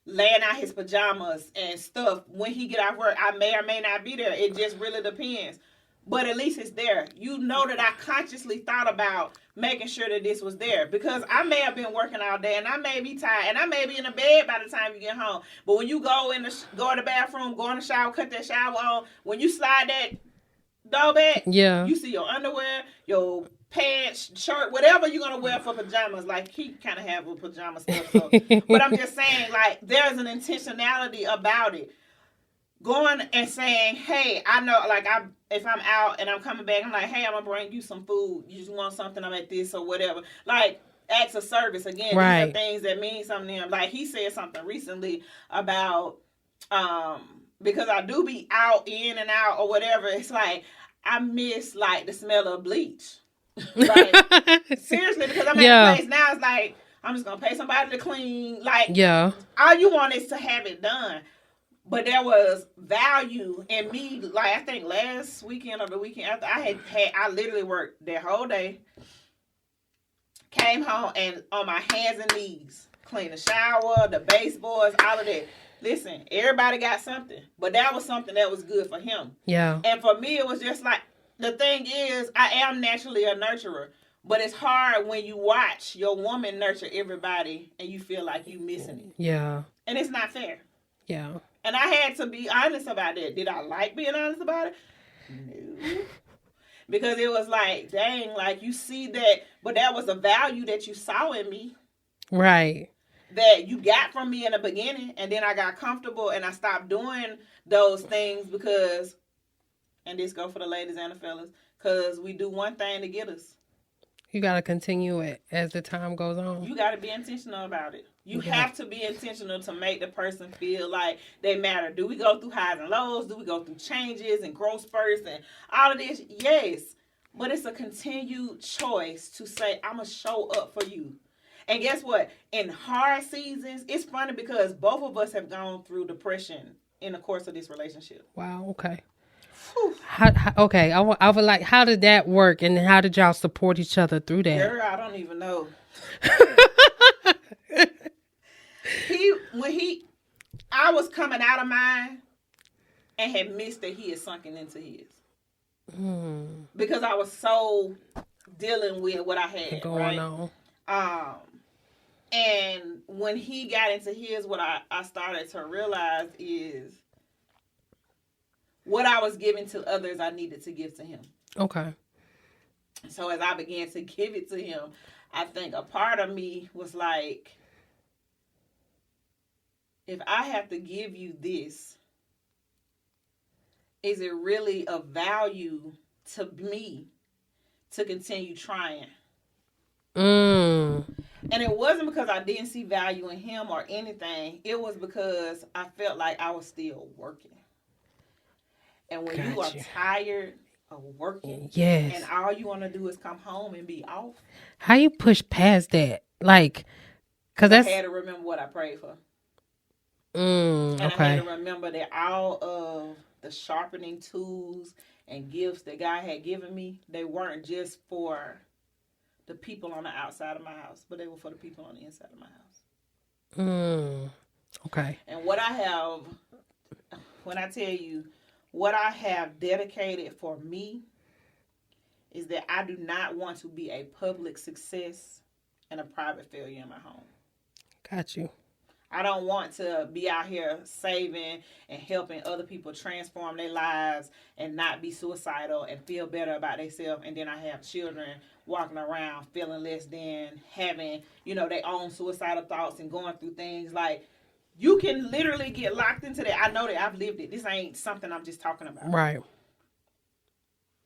laying out his pajamas and stuff. When he get off work, I may or may not be there. It just really depends. But at least it's there. You know that I consciously thought about making sure that this was there. Because I may have been working all day and I may be tired and I may be in the bed by the time you get home. But when you go in the bathroom, go in the shower, cut that shower on, when you slide that door back, you see your underwear, your pants, shirt, whatever you're going to wear for pajamas. Like, he kind of have a pajama stuff. So. But I'm just saying, like, there's an intentionality about it. Going and saying, hey, I know, like, if I'm out and I'm coming back, I'm like, hey, I'm going to bring you some food. You just want something? I'm at this or whatever. Like, acts of service. Again, these are things that mean something to him. Like, he said something recently about, because I do be out, in and out or whatever. It's like, I miss, like, the smell of bleach. Like, seriously, because I'm at a place now, it's like, I'm just going to pay somebody to clean. Like, all you want is to have it done. But there was value in me, like, I think last weekend or the weekend after, I literally worked that whole day, came home, and on my hands and knees, cleaned the shower, the baseboards, all of that. Listen, everybody got something, but that was something that was good for him. Yeah. And for me, it was just like, the thing is, I am naturally a nurturer, but it's hard when you watch your woman nurture everybody and you feel like you missing it. Yeah. And it's not fair. Yeah. And I had to be honest about that. Did I like being honest about it? No. Because it was like, dang, like, you see that, but that was a value that you saw in me. Right. That you got from me in the beginning, and then I got comfortable and I stopped doing those things because, and this go for the ladies and the fellas, because we do one thing to get us. You got to continue it as the time goes on. You got to be intentional about it. You have to be intentional to make the person feel like they matter. Do we go through highs and lows? Do we go through changes and growth spurts and all of this? Yes. But it's a continued choice to say, I'm going to show up for you. And guess what? In hard seasons, it's funny because both of us have gone through depression in the course of this relationship. Wow. Okay. Okay, I would like, how did that work and how did y'all support each other through that? Girl, I don't even know. I was coming out of mine and had missed that he had sunken into his. Because I was so dealing with what I had going on. And when he got into his, what I started to realize is what I was giving to others, I needed to give to him. Okay. So as I began to give it to him, I think a part of me was like, if I have to give you this, is it really of value to me to continue trying? And it wasn't because I didn't see value in him or anything. It was because I felt like I was still working. And when you are tired of working, yes, and all you want to do is come home and be off, how you push past that? Like, because I had to remember what I prayed for. And okay. I had to remember that all of the sharpening tools and gifts that God had given me, they weren't just for the people on the outside of my house, but they were for the people on the inside of my house. Okay. And what I have, when I tell you, what I have dedicated for me is that I do not want to be a public success and a private failure in my home. Got you. I don't want to be out here saving and helping other people transform their lives and not be suicidal and feel better about themselves. And then I have children walking around feeling less than, having, their own suicidal thoughts and going through things. Like, you can literally get locked into that. I know that I've lived it. This ain't something I'm just talking about. Right.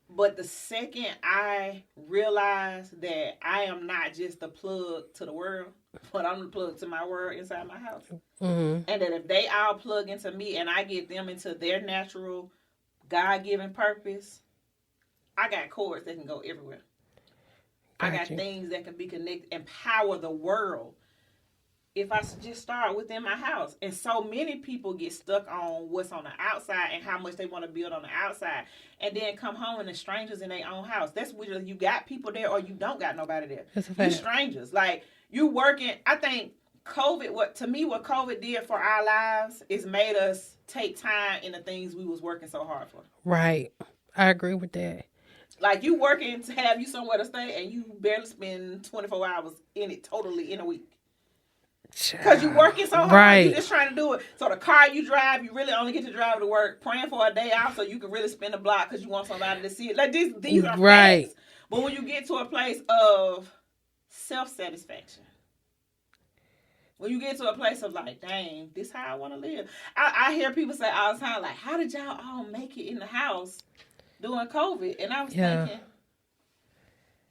But the second I realized that I am not just the plug to the world, but I'm the plug to my world inside my house. And that if they all plug into me and I get them into their natural, God-given purpose, I got cords that can go everywhere. I got things that can be connected, empower the world. If I just start within my house. And so many people get stuck on what's on the outside and how much they want to build on the outside. And then come home and the strangers in their own house. That's whether you got people there or you don't got nobody there. You strangers. Like, you working. I think COVID, what COVID did for our lives is made us take time in the things we was working so hard for. Right. I agree with that. Like, you working to have you somewhere to stay and you barely spend 24 hours in it totally in a week. Because you're working so hard, right. You're just trying to do it. So the car you drive, you really only get to drive to work, praying for a day off so you can really spin the block because you want somebody to see it. Like, these are right. Facts. But when you get to a place of self-satisfaction, when you get to a place of like, dang, this is how I want to live. I hear people say all the time, like, how did y'all all make it in the house during COVID? And I was thinking,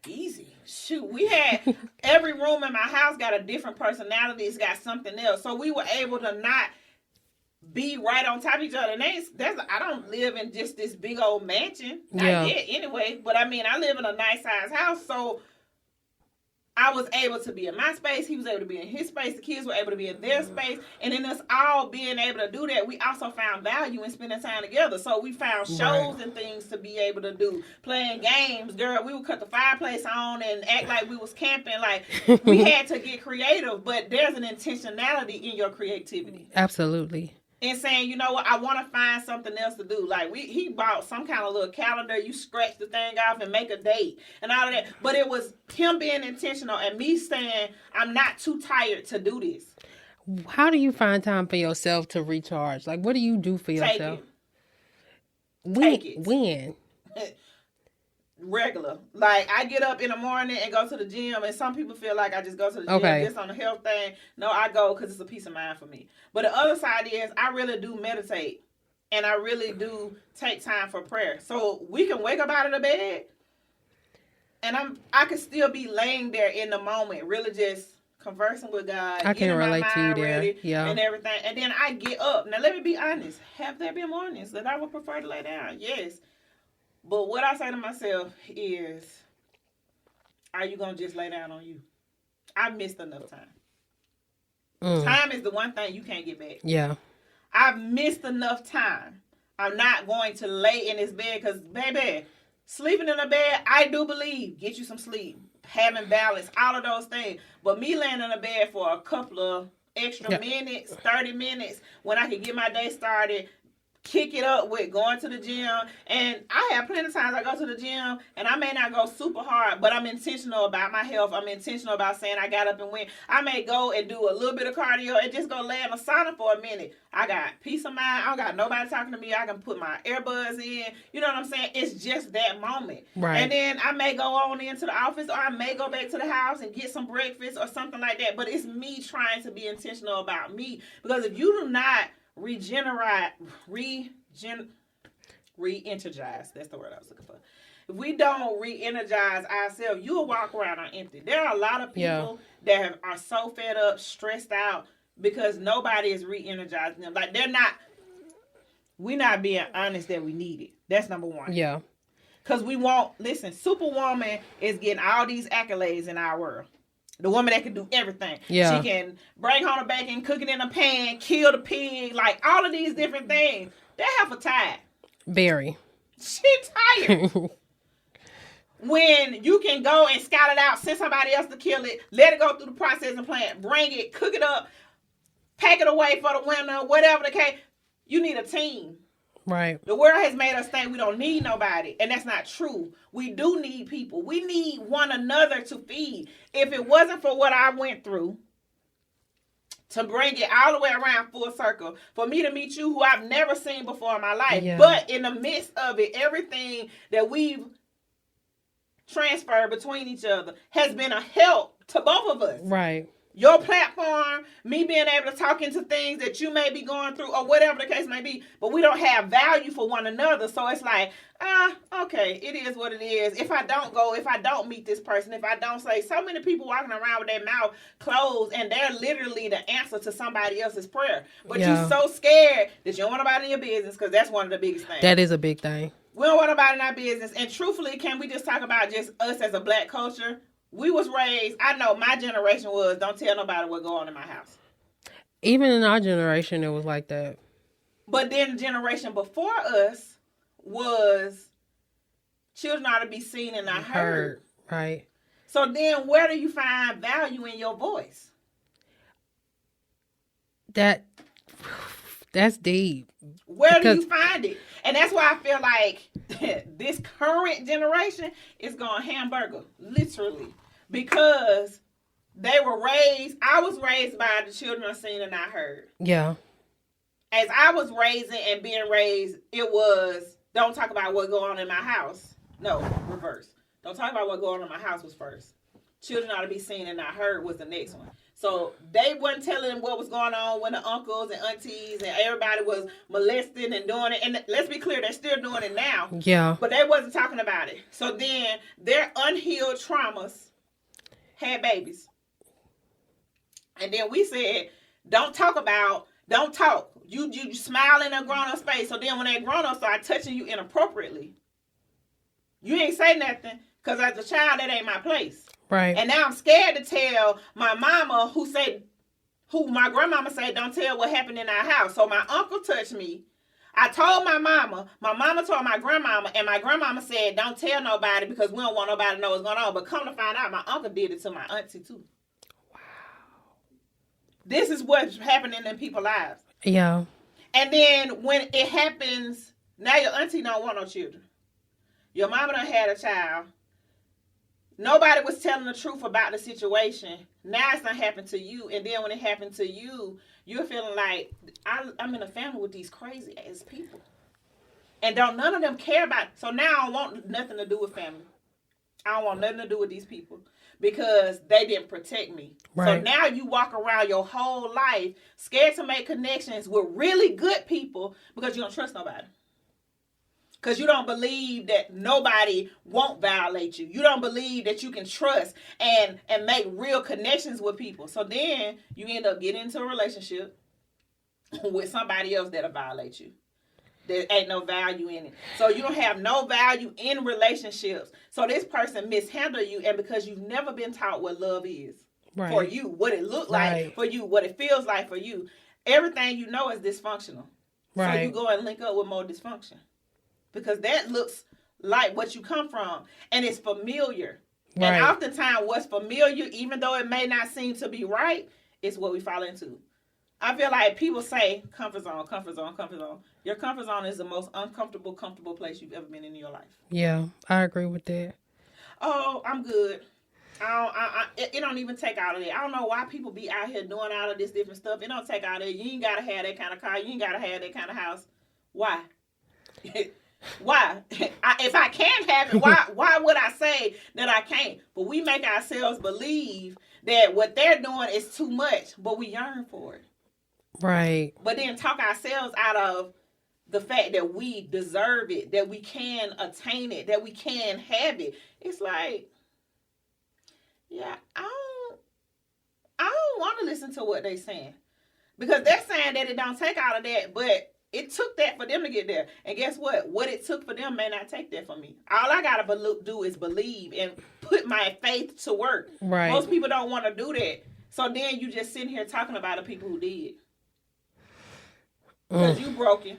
easy. Shoot, we had every room in my house got a different personality. It's got something else. So we were able to not be right on top of each other. And I don't live in just this big old mansion. Not yet, anyway. But I mean, I live in a nice size house. So I was able to be in my space. He was able to be in his space. The kids were able to be in their space. And in us all being able to do that, we also found value in spending time together. So we found shows and things to be able to do. Playing games. Girl, we would cut the fireplace on and act like we was camping. Like, we had to get creative. But there's an intentionality in your creativity. Absolutely. And saying, you know what, I want to find something else to do. Like, he bought some kind of little calendar. You scratch the thing off and make a date and all of that. But it was him being intentional and me saying, I'm not too tired to do this. How do you find time for yourself to recharge? Like, what do you do for yourself? Take it. When? Regular. Like, I get up in the morning and go to the gym, and some people feel like I just go to the gym just on the health thing. No, I go because it's a peace of mind for me. But the other side is I really do meditate, and I really do take time for prayer. So we can wake up out of the bed, and I can still be laying there in the moment, really just conversing with God. I can relate to you there. Yeah. And everything. And then I get up. Now, let me be honest. Have there been mornings that I would prefer to lay down? Yes. But what I say to myself is, are you going to just lay down on you? I've missed enough time. Time is the one thing you can't get back. Yeah. I've missed enough time. I'm not going to lay in this bed because, baby, sleeping in a bed, I do believe, get you some sleep, having balance, all of those things. But me laying in a bed for a couple of extra minutes, 30 minutes, when I can get my day started, kick it up with going to the gym. And I have plenty of times I go to the gym and I may not go super hard, but I'm intentional about my health. I'm intentional about saying I got up and went. I may go and do a little bit of cardio and just go lay in a sauna for a minute. I got peace of mind. I don't got nobody talking to me. I can put my earbuds in. You know what I'm saying? It's just that moment. Right. And then I may go on into the office, or I may go back to the house and get some breakfast or something like that. But it's me trying to be intentional about me. Because if you do not re-energize, that's the word I was looking for. If we don't re-energize ourselves, you'll walk around on empty. There are a lot of people that are so fed up, stressed out, because nobody is re-energizing them. Like, we're not being honest that we need it. That's number one. Yeah. Because listen, Superwoman is getting all these accolades in our world. The woman that can do everything. Yeah. She can bring home the bacon, cook it in a pan, kill the pig, like all of these different things. That heifer tired. Very. She tired. When you can go and scout it out, send somebody else to kill it, let it go through the processing plant, bring it, cook it up, pack it away for the winter, whatever the case, you need a team. Right. The world has made us think we don't need nobody, and that's not true. We do need people. We need one another to feed. If it wasn't for what I went through, to bring it all the way around full circle, for me to meet you who I've never seen before in my life, but in the midst of it, everything that we've transferred between each other has been a help to both of us. Right. Your platform, me being able to talk into things that you may be going through or whatever the case may be, but we don't have value for one another. So it's like, okay, it is what it is. If I don't meet this person, if I don't say, so many people walking around with their mouth closed and they're literally the answer to somebody else's prayer. But you're so scared that you don't want nobody in your business, because that's one of the biggest things. That is a big thing. We don't want nobody in our business. And truthfully, can we just talk about just us as a black culture? We was raised, I know my generation was, don't tell nobody what go on in my house. Even in our generation, it was like that. But then the generation before us was children ought to be seen and not heard. Right. So then where do you find value in your voice? That's deep. Where do you find it? And that's why I feel like this current generation is going hamburger, literally. Because I was raised by the children seen and not heard. Yeah. As I was raising and being raised, it was, don't talk about what go on in my house. No, reverse. Don't talk about what go on in my house was first. Children ought to be seen and not heard was the next one. So they wasn't telling them what was going on when the uncles and aunties and everybody was molesting and doing it. And let's be clear, they're still doing it now. Yeah. But they wasn't talking about it. So then their unhealed traumas had babies. And then we said, don't talk. You smile in a grown-up space. So then when that grown-up start touching you inappropriately, you ain't say nothing, because as a child, that ain't my place. Right. And now I'm scared to tell my mama who my grandmama said, don't tell what happened in our house. So my uncle touched me. I told my mama told my grandmama, and my grandmama said, don't tell nobody because we don't want nobody to know what's going on. But come to find out, my uncle did it to my auntie too. Wow. This is what's happening in people's lives. Yeah. And then when it happens, now your auntie don't want no children. Your mama done had a child. Nobody was telling the truth about the situation. Now it's not happening to you. And then when it happened to you, you're feeling like, I'm in a family with these crazy ass people. And none of them care about it. So now I don't want nothing to do with family. I don't want nothing to do with these people because they didn't protect me. Right. So now you walk around your whole life scared to make connections with really good people because you don't trust nobody. Because you don't believe that nobody won't violate you. You don't believe that you can trust and make real connections with people. So then you end up getting into a relationship with somebody else that'll violate you. There ain't no value in it. So you don't have no value in relationships. So this person mishandled you, and because you've never been taught what love is for you, what it looked like for you, what it feels like for you, everything you know is dysfunctional. Right. So you go and link up with more dysfunction. Because that looks like what you come from. And it's familiar. Right. And oftentimes what's familiar, even though it may not seem to be right, is what we fall into. I feel like people say comfort zone, comfort zone, comfort zone. Your comfort zone is the most uncomfortable, comfortable place you've ever been in your life. Yeah, I agree with that. Oh, I'm good. It don't even take all of that. I don't know why people be out here doing all of this different stuff. It don't take all that. You ain't gotta have that kind of car. You ain't gotta have that kind of house. Why? Why? If I can't have it, why would I say that I can't? But we make ourselves believe that what they're doing is too much, but we yearn for it. Right. But then talk ourselves out of the fact that we deserve it, that we can attain it, that we can have it. It's like, yeah, I don't want to listen to what they're saying. Because they're saying that it don't take all of that, but it took that for them to get there. And guess what? What it took for them may not take that for me. All I got to do is believe and put my faith to work. Right. Most people don't want to do that. So then you just sitting here talking about the people who did. Because you broken.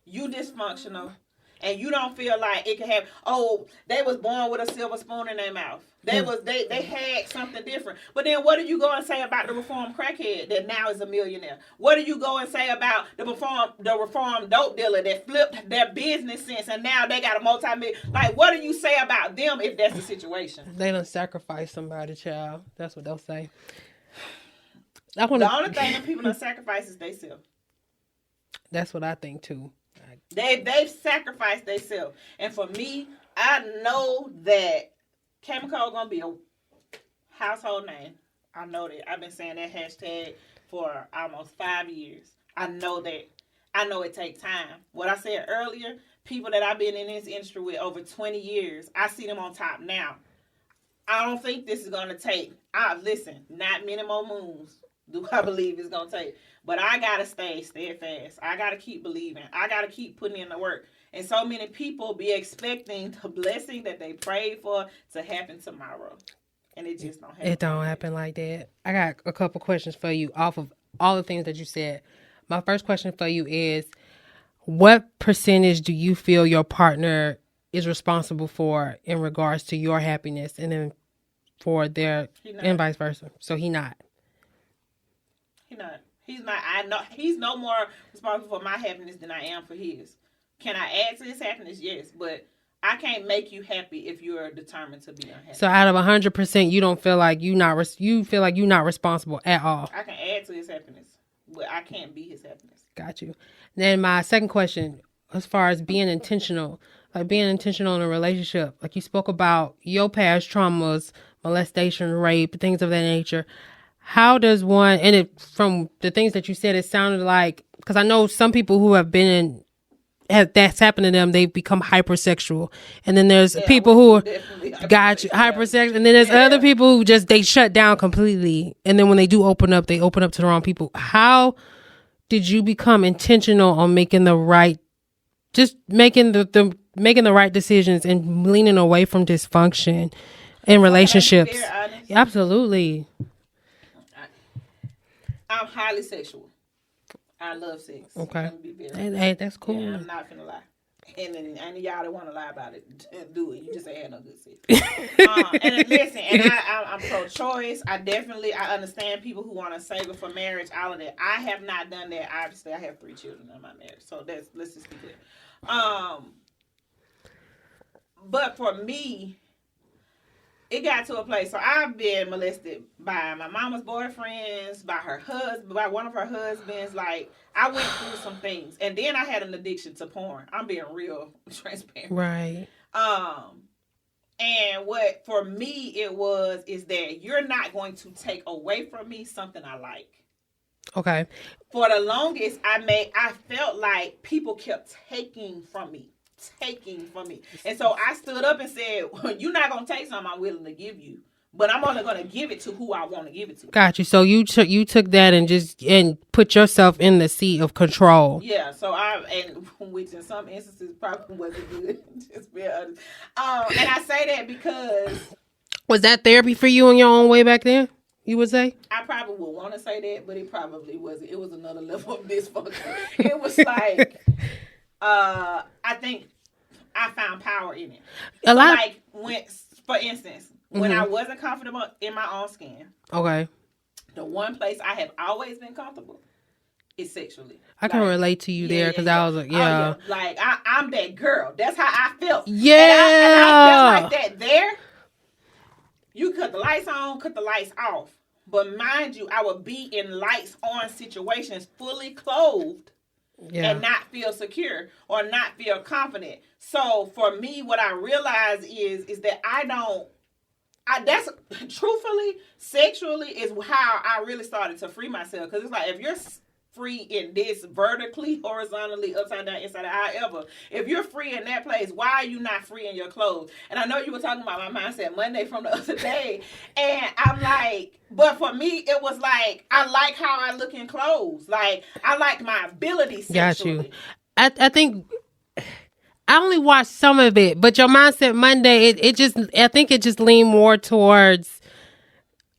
You dysfunctional. And you don't feel like it can have, they was born with a silver spoon in their mouth. They had something different. But then what do you go and say about the reformed crackhead that now is a millionaire? What do you go and say about the reformed dope dealer that flipped their business sense and now they got a multi-million? Like, what do you say about them if that's the situation? They done sacrifice somebody, child. That's what they'll say. The only thing that people done sacrifice is themselves. That's what I think too. They've sacrificed themselves. And for me, I know that K.Micole gonna be a household name. I know that. I've been saying that hashtag for almost 5 years. I know that. I know it takes time. What I said earlier, people that I've been in this industry with over 20 years, I see them on top now. I don't think this is gonna take. Listen, not many more moons do I believe it's gonna take. But I gotta stay steadfast. I gotta keep believing. I gotta keep putting in the work. And so many people be expecting the blessing that they prayed for to happen tomorrow. And it just don't happen. It don't happen like that. I got a couple questions for you off of all the things that you said. My first question for you is, what percentage do you feel your partner is responsible for in regards to your happiness, and then for their and vice versa? So he not. He not. He's not. I know he's no more responsible for my happiness than I am for his. Can I add to his happiness? Yes, but I can't make you happy if you're determined to be unhappy. So out of 100%, you don't feel like you feel like you're not responsible at all. I can add to his happiness, but I can't be his happiness. Got you. Then my second question, as far as being intentional, like being intentional in a relationship, like you spoke about your past traumas, molestation, rape, things of that nature. How does one, and it, from the things that you said, it sounded like, because I know some people who have been in, that's happened to them, they become hypersexual. And then there's people who are, got you, hypersexual. And then there's other people who just, they shut down completely. And then when they do open up, they open up to the wrong people. How did you become intentional on making the right, just making making the right decisions and leaning away from dysfunction in relationships? Absolutely. I'm highly sexual. I love sex. Okay. Hey, that's cool. Yeah, I'm not finna lie. And y'all that want to lie about it, do it. You just ain't had no good sex. And listen, and I'm pro-choice. I understand people who want to save it for marriage, all of that. I have not done that. Obviously, I have 3 children in my marriage. So let's just be clear. But for me, it got to a place. So I've been molested by my mama's boyfriends, by her husband, by one of her husbands. Like, I went through some things. And then I had an addiction to porn. I'm being real transparent. Right. And what for me is that you're not going to take away from me something I like. Okay. For the longest, I felt like people kept taking from me. And so I stood up and said, well, you're not going to take something I'm willing to give you, but I'm only going to give it to who I want to give it to. Got you. So you took that and put yourself in the seat of control. Yeah. So which in some instances probably wasn't good. Just be honest. And I say that because. Was that therapy for you in your own way back then? You would say? I probably would want to say that, but it probably wasn't. It was another level of dysfunction. It was like, I think I found power in it. For instance, when I wasn't comfortable in my own skin. Okay. The one place I have always been comfortable is sexually. I can relate to you there because I was like, Oh, yeah. Like I'm that girl. That's how I felt. Yeah. And I felt like that there. You cut the lights on, cut the lights off. But mind you, I would be in lights on situations fully clothed and not feel secure or not feel confident. So for me, what I realize is that that's truthfully, sexually is how I really started to free myself. Because it's like, if you're free in this vertically, horizontally, upside down, inside out, however, if you're free in that place, why are you not free in your clothes? And I know you were talking about my mindset Monday from the other day, and I'm like, but for me, it was like, I like how I look in clothes. Like, I like my ability sexually. Got you. I think I only watched some of it, but your mindset Monday, I think it just leaned more towards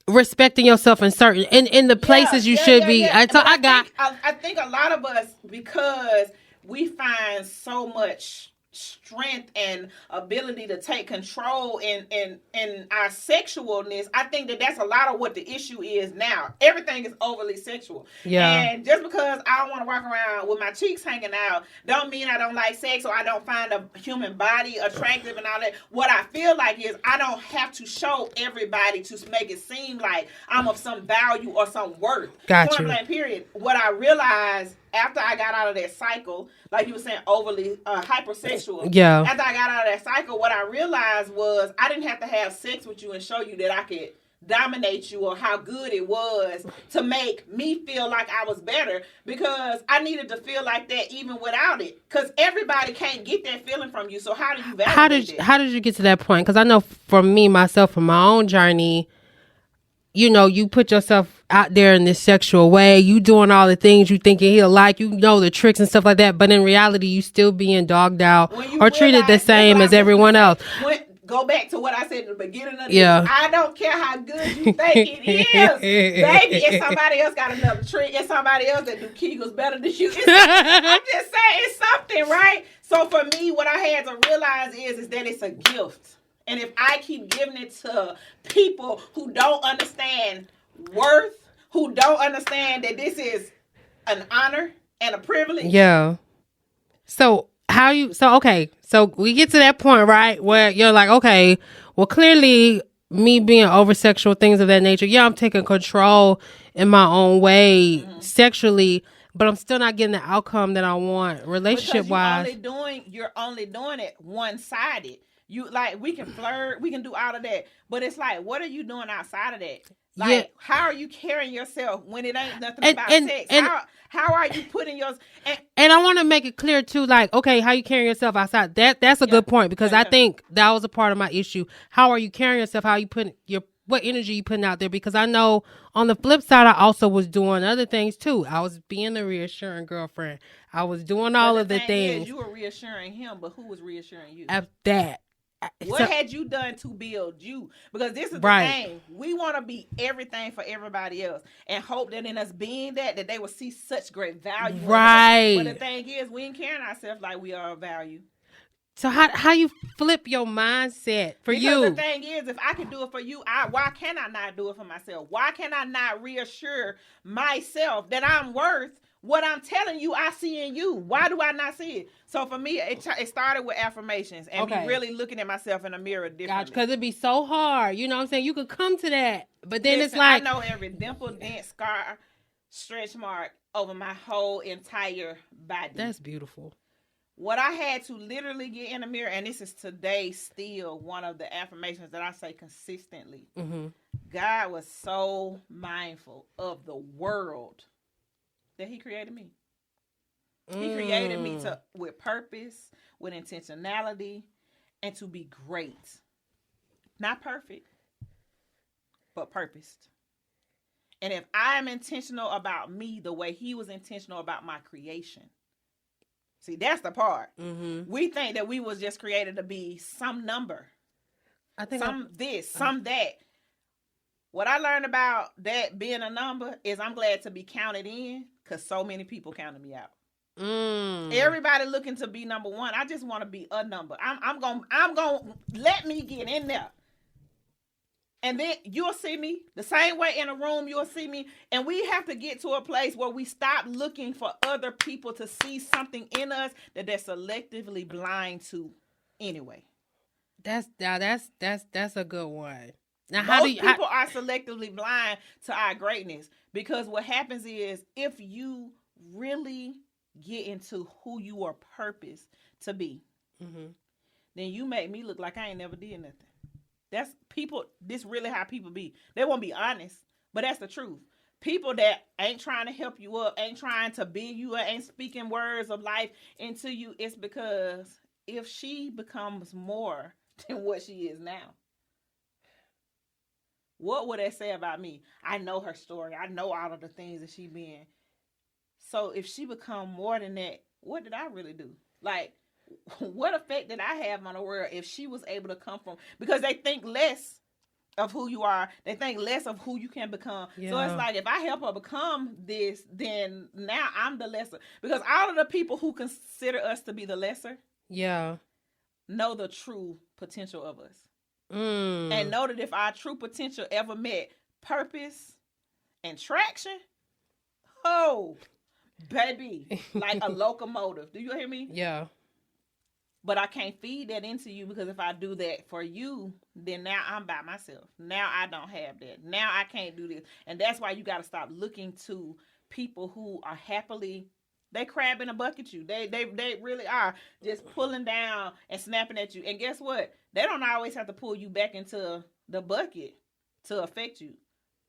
respecting yourself in certain in the places you should be. I think a lot of us, because we find so much strength and ability to take control in our sexualness, I think that's a lot of what the issue is now. Everything is overly sexual. And just because I don't want to walk around with my cheeks hanging out don't mean I don't like sex or I don't find a human body attractive and all that. What I feel like is I don't have to show everybody to make it seem like I'm of some value or some worth. Got you. Period. What I realized after I got out of that cycle, like you were saying, overly hypersexual. Yeah. After I got out of that cycle, what I realized was I didn't have to have sex with you and show you that I could dominate you or how good it was to make me feel like I was better, because I needed to feel like that even without it. Because everybody can't get that feeling from you. So how do you validate it? How did you get to that point? Because I know for me, myself, from my own journey, you know, you put yourself out there in this sexual way, you doing all the things you thinking he'll like, you know, the tricks and stuff like that, but in reality, you still being dogged out or treated the same as everyone else. Go back to what I said in the beginning of this. I don't care how good you think it is. Baby, if somebody else got another trick, if somebody else that do Kegels better than you, I'm just saying it's something, right? So for me, what I had to realize is that it's a gift. And if I keep giving it to people who don't understand worth, who don't understand that this is an honor and a privilege. Yeah. So we get to that point, right, where you're like, okay, well, clearly me being over sexual, things of that nature, I'm taking control in my own way sexually, but I'm still not getting the outcome that I want relationship wise. You're only doing it one-sided. You like, we can flirt, we can do all of that, but it's like, what are you doing outside of that? Like, how are you carrying yourself when it ain't nothing about sex? How are you putting yours? And I want to make it clear too, like, okay, how you carrying yourself outside? That's a good point, because I think that was a part of my issue. How are you carrying yourself? How you putting what energy you putting out there? Because I know on the flip side, I also was doing other things too. I was being the reassuring girlfriend. I was doing all of the things. You were reassuring him, but who was reassuring you? At that. What had you done to build you? Because this is the thing. We want to be everything for everybody else and hope that in us being that they will see such great value. Right. But the thing is, we ain't carrying ourselves like we are of value. So how you flip your mindset for you? Because the thing is, if I can do it for you, why can I not do it for myself? Why can I not reassure myself that I'm worth what I'm telling you I see in you? Why do I not see it? So for me, it started with affirmations and me really looking at myself in the mirror differently. Because it'd be so hard. You know what I'm saying? You could come to that. But then it's like, I know every dimple, dent, scar, stretch mark over my whole entire body. That's beautiful. What I had to literally get in the mirror, and this is today still one of the affirmations that I say consistently. Mm-hmm. God was so mindful of the world that he created me. He created me with purpose, with intentionality, and to be great. Not perfect, but purposed. And if I am intentional about me the way he was intentional about my creation. See, that's the part. Mm-hmm. We think that we was just created to be some number. I think some that. What I learned about that being a number is I'm glad to be counted in, because so many people counted me out. Everybody looking to be number one. I just want to be a number. I'm going let me get in there. And then you'll see me the same way in a room. You'll see me. And we have to get to a place where we stop looking for other people to see something in us that they're selectively blind to anyway. That's a good one. Now, Most people are selectively blind to our greatness, because what happens is, if you really get into who you are purposed to be, then you make me look like I ain't never did nothing. That's people. This really how people be. They won't be honest, but that's the truth. People that ain't trying to help you up, ain't trying to build you up, ain't speaking words of life into you, it's because if she becomes more than what she is now, what would they say about me? I know her story. I know all of the things that she been. So if she become more than that, what did I really do? Like, what effect did I have on the world if she was able to come from? Because they think less of who you are. They think less of who you can become. Yeah. So it's like, if I help her become this, then now I'm the lesser. Because all of the people who consider us to be the lesser, know the true potential of us. And know that if our true potential ever met purpose and traction, baby, like a locomotive. Do you hear me? Yeah. But I can't feed that into you, because if I do that for you, then now I'm by myself. Now I don't have that. Now I can't do this. And that's why you got to stop looking to people who are happily, they crab in a bucket you. They really are just pulling down and snapping at you. And guess what? They don't always have to pull you back into the bucket to affect you.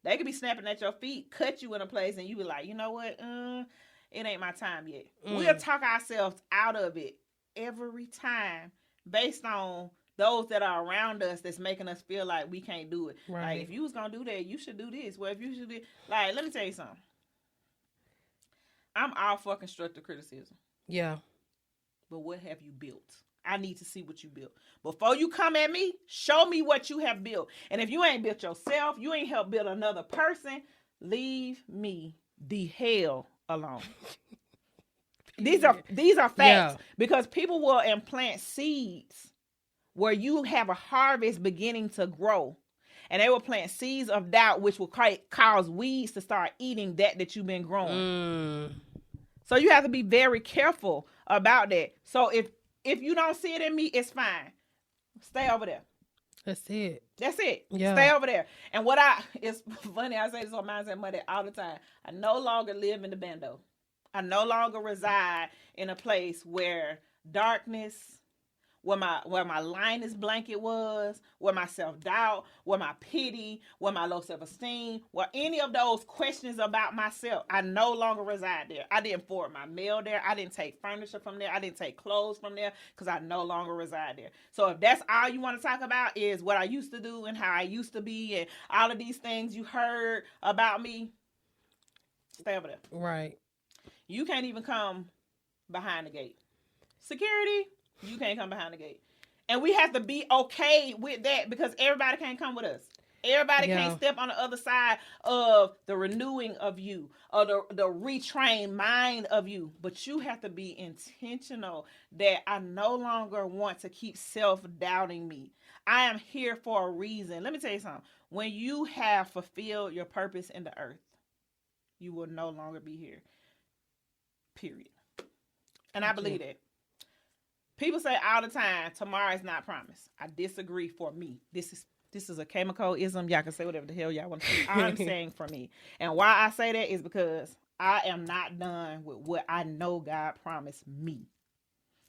They could be snapping at your feet, cut you in a place, and you be like, you know what? It ain't my time yet. We'll talk ourselves out of it every time based on those that are around us that's making us feel like we can't do it. Right. Like, if you was going to do that, you should do this. Well, if you should do, like, let me tell you something. I'm all for constructive criticism. Yeah. But what have you built? I need to see what you built. Before you come at me, show me what you have built. And if you ain't built yourself, you ain't helped build another person, leave me the hell alone. These are facts, because people will implant seeds where you have a harvest beginning to grow. And they will plant seeds of doubt, which will cause weeds to start eating that you've been growing. So you have to be very careful about that. So if you don't see it in me, it's fine. Stay over there. That's it. Yeah. Stay over there. And it's funny, I say this on Mindset Monday all the time. I no longer live in the bando. I no longer reside in a place where darkness, where my Linus blanket was, where my self-doubt, where my pity, where my low self-esteem, where any of those questions about myself, I no longer reside there. I didn't forward my mail there. I didn't take furniture from there. I didn't take clothes from there, because I no longer reside there. So if that's all you want to talk about is what I used to do and how I used to be and all of these things you heard about me, stay over there. Right. You can't even come behind the gate. Security, you can't come behind the gate. And we have to be okay with that, because everybody can't come with us. Everybody can't step on the other side of the renewing of you, or the retrained mind of you. But you have to be intentional that I no longer want to keep self-doubting me. I am here for a reason. Let me tell you something. When you have fulfilled your purpose in the earth, you will no longer be here. Period. And I believe that. People say all the time, tomorrow is not promised. I disagree. For me. This is a K.Micole-ism. Y'all can say whatever the hell y'all want to say. I'm saying for me. And why I say that is because I am not done with what I know God promised me.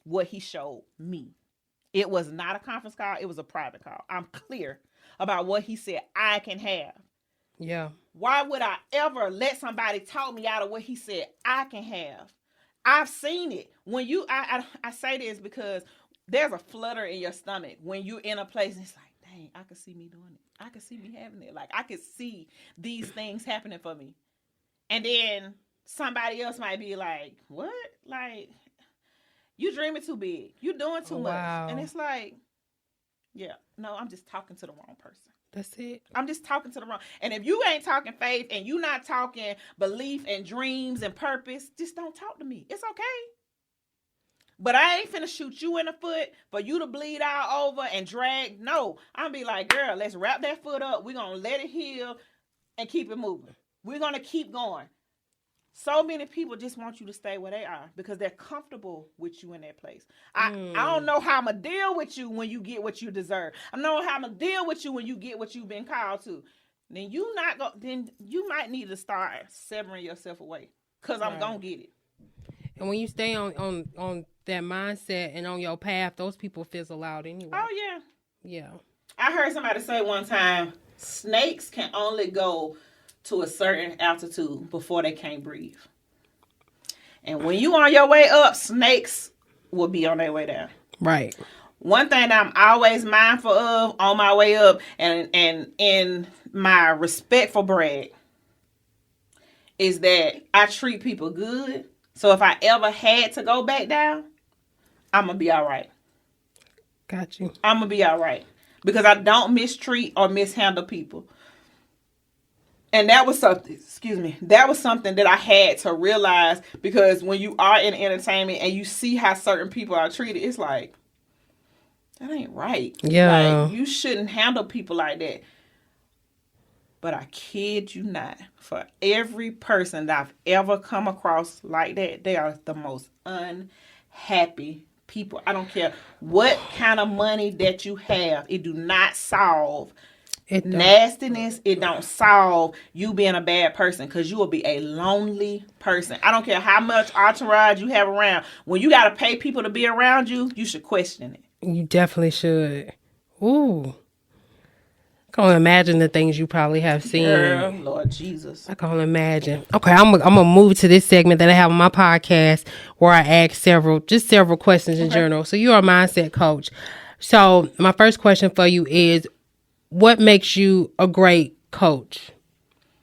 What he showed me. It was not a conference call. It was a private call. I'm clear about what he said I can have. Yeah. Why would I ever let somebody talk me out of what he said I can have? I've seen it. When I say this because there's a flutter in your stomach when you're in a place and it's like, dang, I could see me doing it. I could see me having it. Like, I could see these things happening for me. And then somebody else might be like, what? Like, you dreaming too big. You doing too much. And it's like, yeah, no, I'm just talking to the wrong person. That's it. I'm just talking to the wrong. And if you ain't talking faith and you not talking belief and dreams and purpose, just don't talk to me. It's okay. But I ain't finna shoot you in the foot for you to bleed all over and drag. No, I'm be like, girl, let's wrap that foot up. We're going to let it heal and keep it moving. We're going to keep going. So many people just want you to stay where they are because they're comfortable with you in that place. I don't know how I'm going to deal with you when you get what you deserve. I don't know how I'm going to deal with you when you get what you've been called to. Then then you might need to start severing yourself away because I'm going to get it. And when you stay on that mindset and on your path, those people fizzle out anyway. Oh, yeah. Yeah. I heard somebody say one time, snakes can only go to a certain altitude before they can't breathe. And when you on your way up, snakes will be on their way down. Right. One thing that I'm always mindful of on my way up and in my respectful brag is that I treat people good. So if I ever had to go back down, I'm going to be all right. Got you. I'm going to be all right. Because I don't mistreat or mishandle people. And that was something that I had to realize, because when you are in entertainment and you see how certain people are treated, it's like, that ain't right. Yeah. Like, you shouldn't handle people like that. But I kid you not, for every person that I've ever come across like that, they are the most unhappy people. I don't care what kind of money that you have. It do not solve nastiness. It don't solve you being a bad person, because you will be a lonely person. I don't care how much entourage you have around. When you got to pay people to be around you, you should question it. You definitely should. Ooh. I can only imagine the things you probably have seen. Girl, Lord Jesus. I can only imagine. Okay, I'm gonna move to this segment that I have on my podcast where I ask several questions in general. So you're a mindset coach. So my first question for you is, what makes you a great coach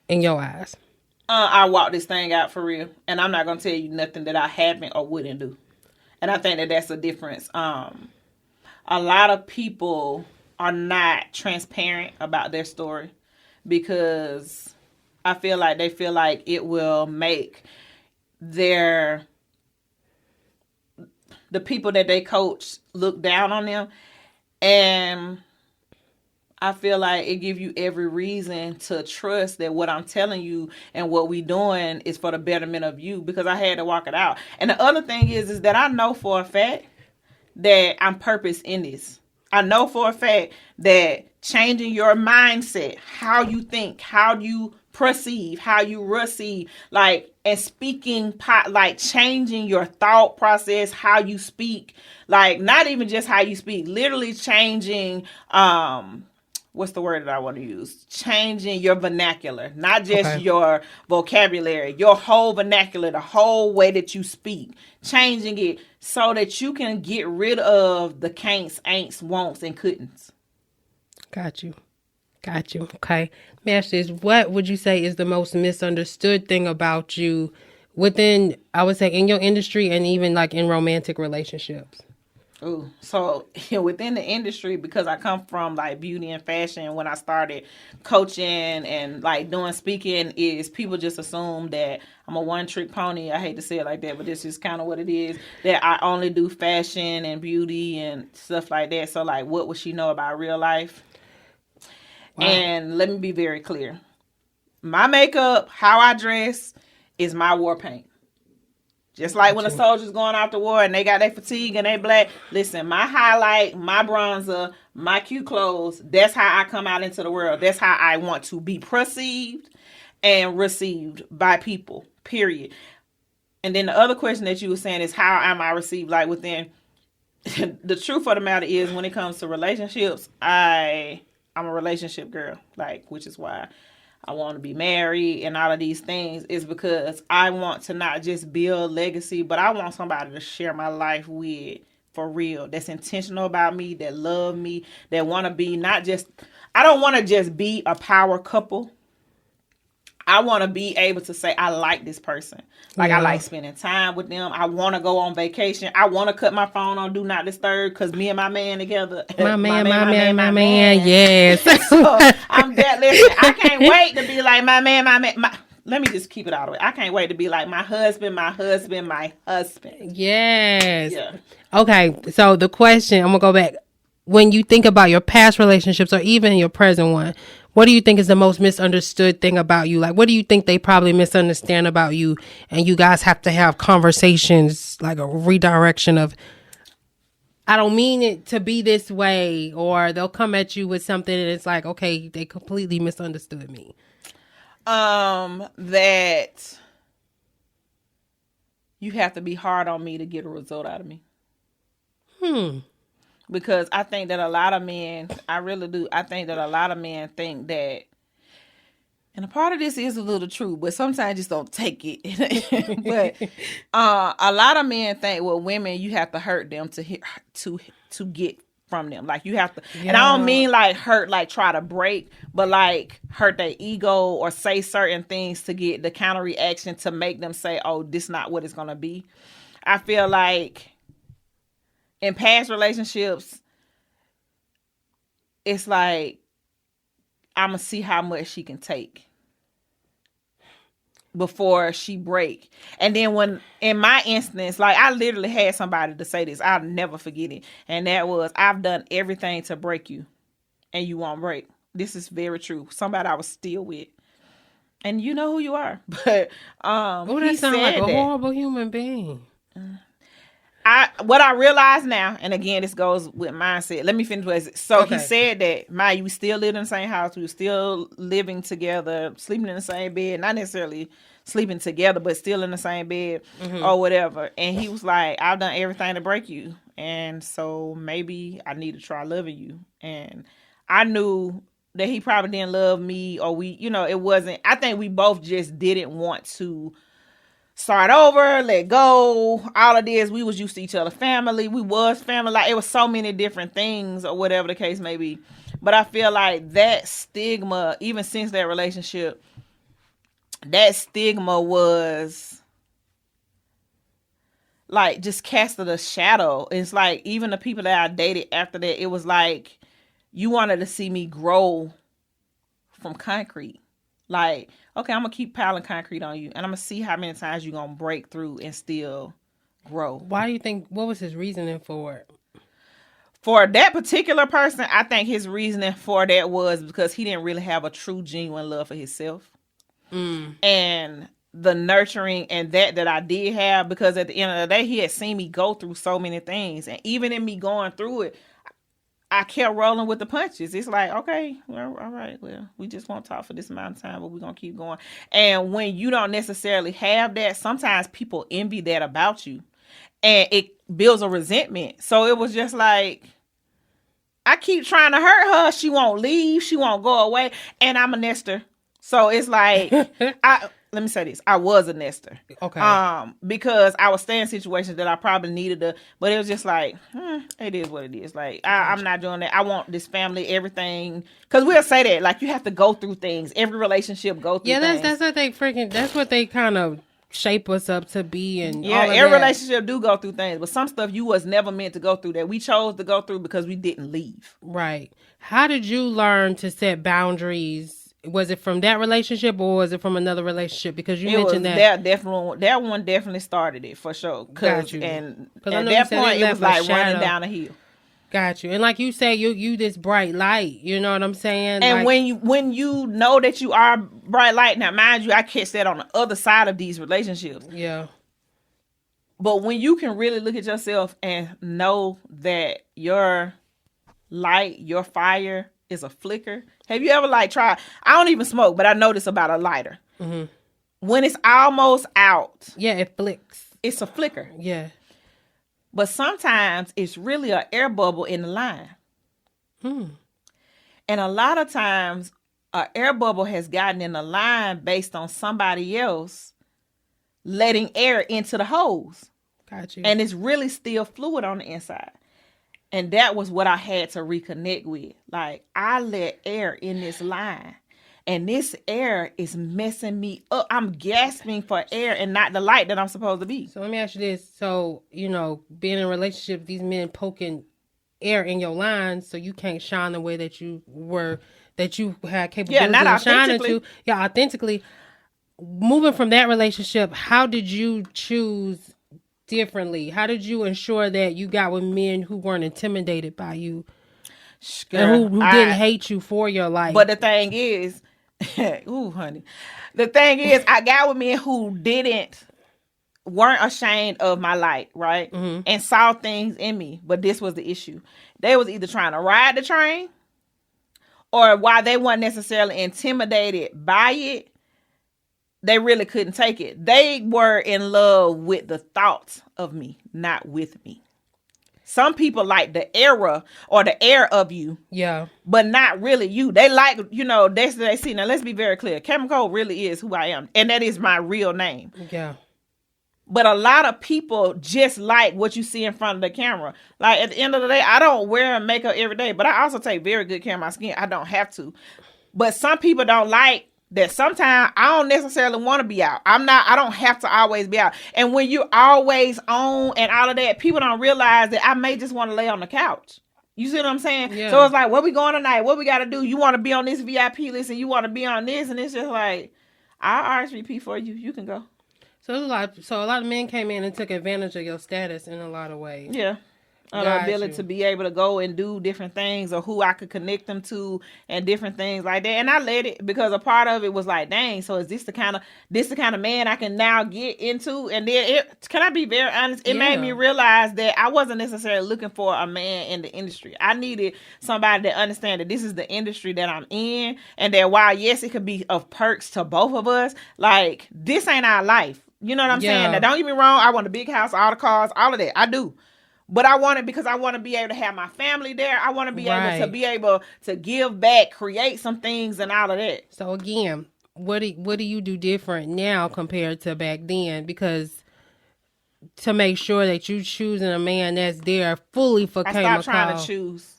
in your eyes? I walk this thing out for real, and I'm not gonna tell you nothing that I haven't or wouldn't do. And I think that that's the difference. A lot of people are not transparent about their story because I feel like they feel like it will make the people that they coach look down on them. And I feel like it gives you every reason to trust that what I'm telling you and what we doing is for the betterment of you, because I had to walk it out. And the other thing is that I know for a fact that I'm purpose in this. I know for a fact that changing your mindset, how you think, how you perceive, how you receive, like, and speaking, like changing your thought process, how you speak, like not even just how you speak, literally changing, what's the word that I want to use? Changing your vernacular, not just your vocabulary, your whole vernacular, the whole way that you speak, changing it so that you can get rid of the can'ts, ain'ts, won'ts, and couldn'ts. Got you. Okay. Masters, what would you say is the most misunderstood thing about you within, I would say, in your industry and even like in romantic relationships? Ooh, so within the industry, because I come from like beauty and fashion, when I started coaching and like doing speaking, is people just assume that I'm a one-trick pony. I hate to say it like that, but this is kind of what it is, that I only do fashion and beauty and stuff like that. So like, what would she know about real life? Wow. And let me be very clear. My makeup, how I dress, is my war paint. Just like when the soldiers going off to war and they got their fatigue and they black. Listen, my highlight, my bronzer, my cute clothes, that's how I come out into the world. That's how I want to be perceived and received by people, period. And then the other question that you were saying is, how am I received? Like within, the truth of the matter is, when it comes to relationships, I'm a relationship girl, like, which is why I want to be married and all of these things, is because I want to not just build legacy, but I want somebody to share my life with for real, that's intentional about me, that love me, that want to be not just, I don't want to just be a power couple. I want to be able to say, I like this person. Like, I like spending time with them. I want to go on vacation. I want to cut my phone on Do Not Disturb because me and my man together. My man. Yes. So I'm that. Listen, I can't wait to be like my man. let me just keep it all the way. I can't wait to be like my husband, my husband, my husband. Yes. Yeah. Okay, so the question, I'm going to go back. When you think about your past relationships or even your present one, what do you think is the most misunderstood thing about you? Like, what do you think they probably misunderstand about you? And you guys have to have conversations, like a redirection of, I don't mean it to be this way, or they'll come at you with something and it's like, okay, they completely misunderstood me. That you have to be hard on me to get a result out of me. Because I think that a lot of men, I really do, I think that a lot of men think that, and a part of this is a little true, but sometimes I just don't take it. But a lot of men think, well, women, you have to hurt them to get from them. Like you have to, and I don't mean like hurt, like try to break, but like hurt their ego or say certain things to get the counter reaction to make them say, oh, this not what it's going to be. I feel like in past relationships, it's like, I'm going to see how much she can take before she break. And then when, in my instance, like I literally had somebody to say this, I'll never forget it. And that was, I've done everything to break you and you won't break. This is very true. Somebody I was still with. And you know who you are. But that sounds like a horrible human being. What I realize now, and again, this goes with mindset. Let me finish with it. So he said that, Maya, we still live in the same house. We were still living together, sleeping in the same bed. Not necessarily sleeping together, but still in the same bed or whatever. And he was like, I've done everything to break you. And so maybe I need to try loving you. And I knew that he probably didn't love me, or we, it wasn't. I think we both just didn't want to start over, let go, all of this. We was used to each other family. We was family. Like, it was so many different things or whatever the case may be. But I feel like that stigma, even since that relationship, that stigma was like just casted a shadow. It's like even the people that I dated after that, it was like you wanted to see me grow from concrete. Like, okay, I'm going to keep piling concrete on you, and I'm going to see how many times you're going to break through and still grow. Why do you think, what was his reasoning for it? For that particular person, I think his reasoning for that was because he didn't really have a true, genuine love for himself. And the nurturing and that I did have, because at the end of the day, he had seen me go through so many things. And even in me going through it, I kept rolling with the punches. It's like, okay, well, all right, well, we just won't talk for this amount of time, but we're going to keep going. And when you don't necessarily have that, sometimes people envy that about you. And it builds a resentment. So it was just like, I keep trying to hurt her. She won't leave. She won't go away. And I'm a nester. So it's like, let me say this. I was a nester. Okay. Because I was staying in situations that I probably needed to, but it was just like, it is what it is. Like, I'm not doing that. I want this family, everything. Because we'll say that, like, you have to go through things. Every relationship go through things. That's what that's what they kind of shape us up to be. And every relationship do go through things, but some stuff you was never meant to go through that we chose to go through because we didn't leave. Right. How did you learn to set boundaries? Was it from that relationship or was it from another relationship? Because you mentioned that one definitely started it for sure. Got you. And at that point it was like running down a hill. Got you. And like you say, you this bright light. You know what I'm saying? And like, when you know that you are bright light, now mind you, I catch that on the other side of these relationships. Yeah. But when you can really look at yourself and know that your light, your fire is a flicker. Have you ever like tried? I don't even smoke, but I know this about a lighter. Mm-hmm. When it's almost out, it flicks. It's a flicker. Yeah. But sometimes it's really an air bubble in the line. And a lot of times an air bubble has gotten in the line based on somebody else letting air into the hose. Got you. And it's really still fluid on the inside. And that was what I had to reconnect with. Like, I let air in this line. And this air is messing me up. I'm gasping for air and not the light that I'm supposed to be. So let me ask you this. So, being in a relationship, these men poking air in your line so you can't shine the way that you had capability of shining to. Yeah, authentically. moving from that relationship, how did you choose differently? How did you ensure that you got with men who weren't intimidated by you and Girl, who didn't hate you for your life? But the thing is, ooh, honey, the thing is, I got with men who weren't ashamed of my light, right? Mm-hmm. And saw things in me. But this was the issue. They was either trying to ride the train, or while they weren't necessarily intimidated by it, they really couldn't take it. They were in love with the thoughts of me, not with me. Some people like the era or the air of you, Yeah, but not really you. They like, they see. Now, let's be very clear. K.Micole really is who I am, and that is my real name. yeah. But a lot of people just like what you see in front of the camera. Like, at the end of the day, I don't wear makeup every day, but I also take very good care of my skin. I don't have to. But some people don't like that. Sometimes I don't necessarily want to be out. I don't have to always be out. And when you're always on and all of that, people don't realize that I may just want to lay on the couch. You see what I'm saying? Yeah. So it's like, where we going tonight? What we got to do? You want to be on this VIP list and you want to be on this. And it's just like, I'll RSVP for you. You can go. So a lot of men came in and took advantage of your status in a lot of ways. Yeah. The ability to be able to go and do different things, or who I could connect them to, and different things like that. And I let it, because a part of it was like, dang, so is this the kind of man I can now get into? And then can I be very honest? It made me realize that I wasn't necessarily looking for a man in the industry. I needed somebody that understand that this is the industry that I'm in, and that while yes, it could be of perks to both of us, like, this ain't our life. You know what I'm saying? Now, don't get me wrong. I want a big house, all the cars, all of that. I do. But I want it because I want to be able to have my family there. I want to be able to give back, create some things, and all of that. So again, what do you do different now compared to back then? Because to make sure that you choosing a man that's there fully for K.Micole. I stopped trying to choose,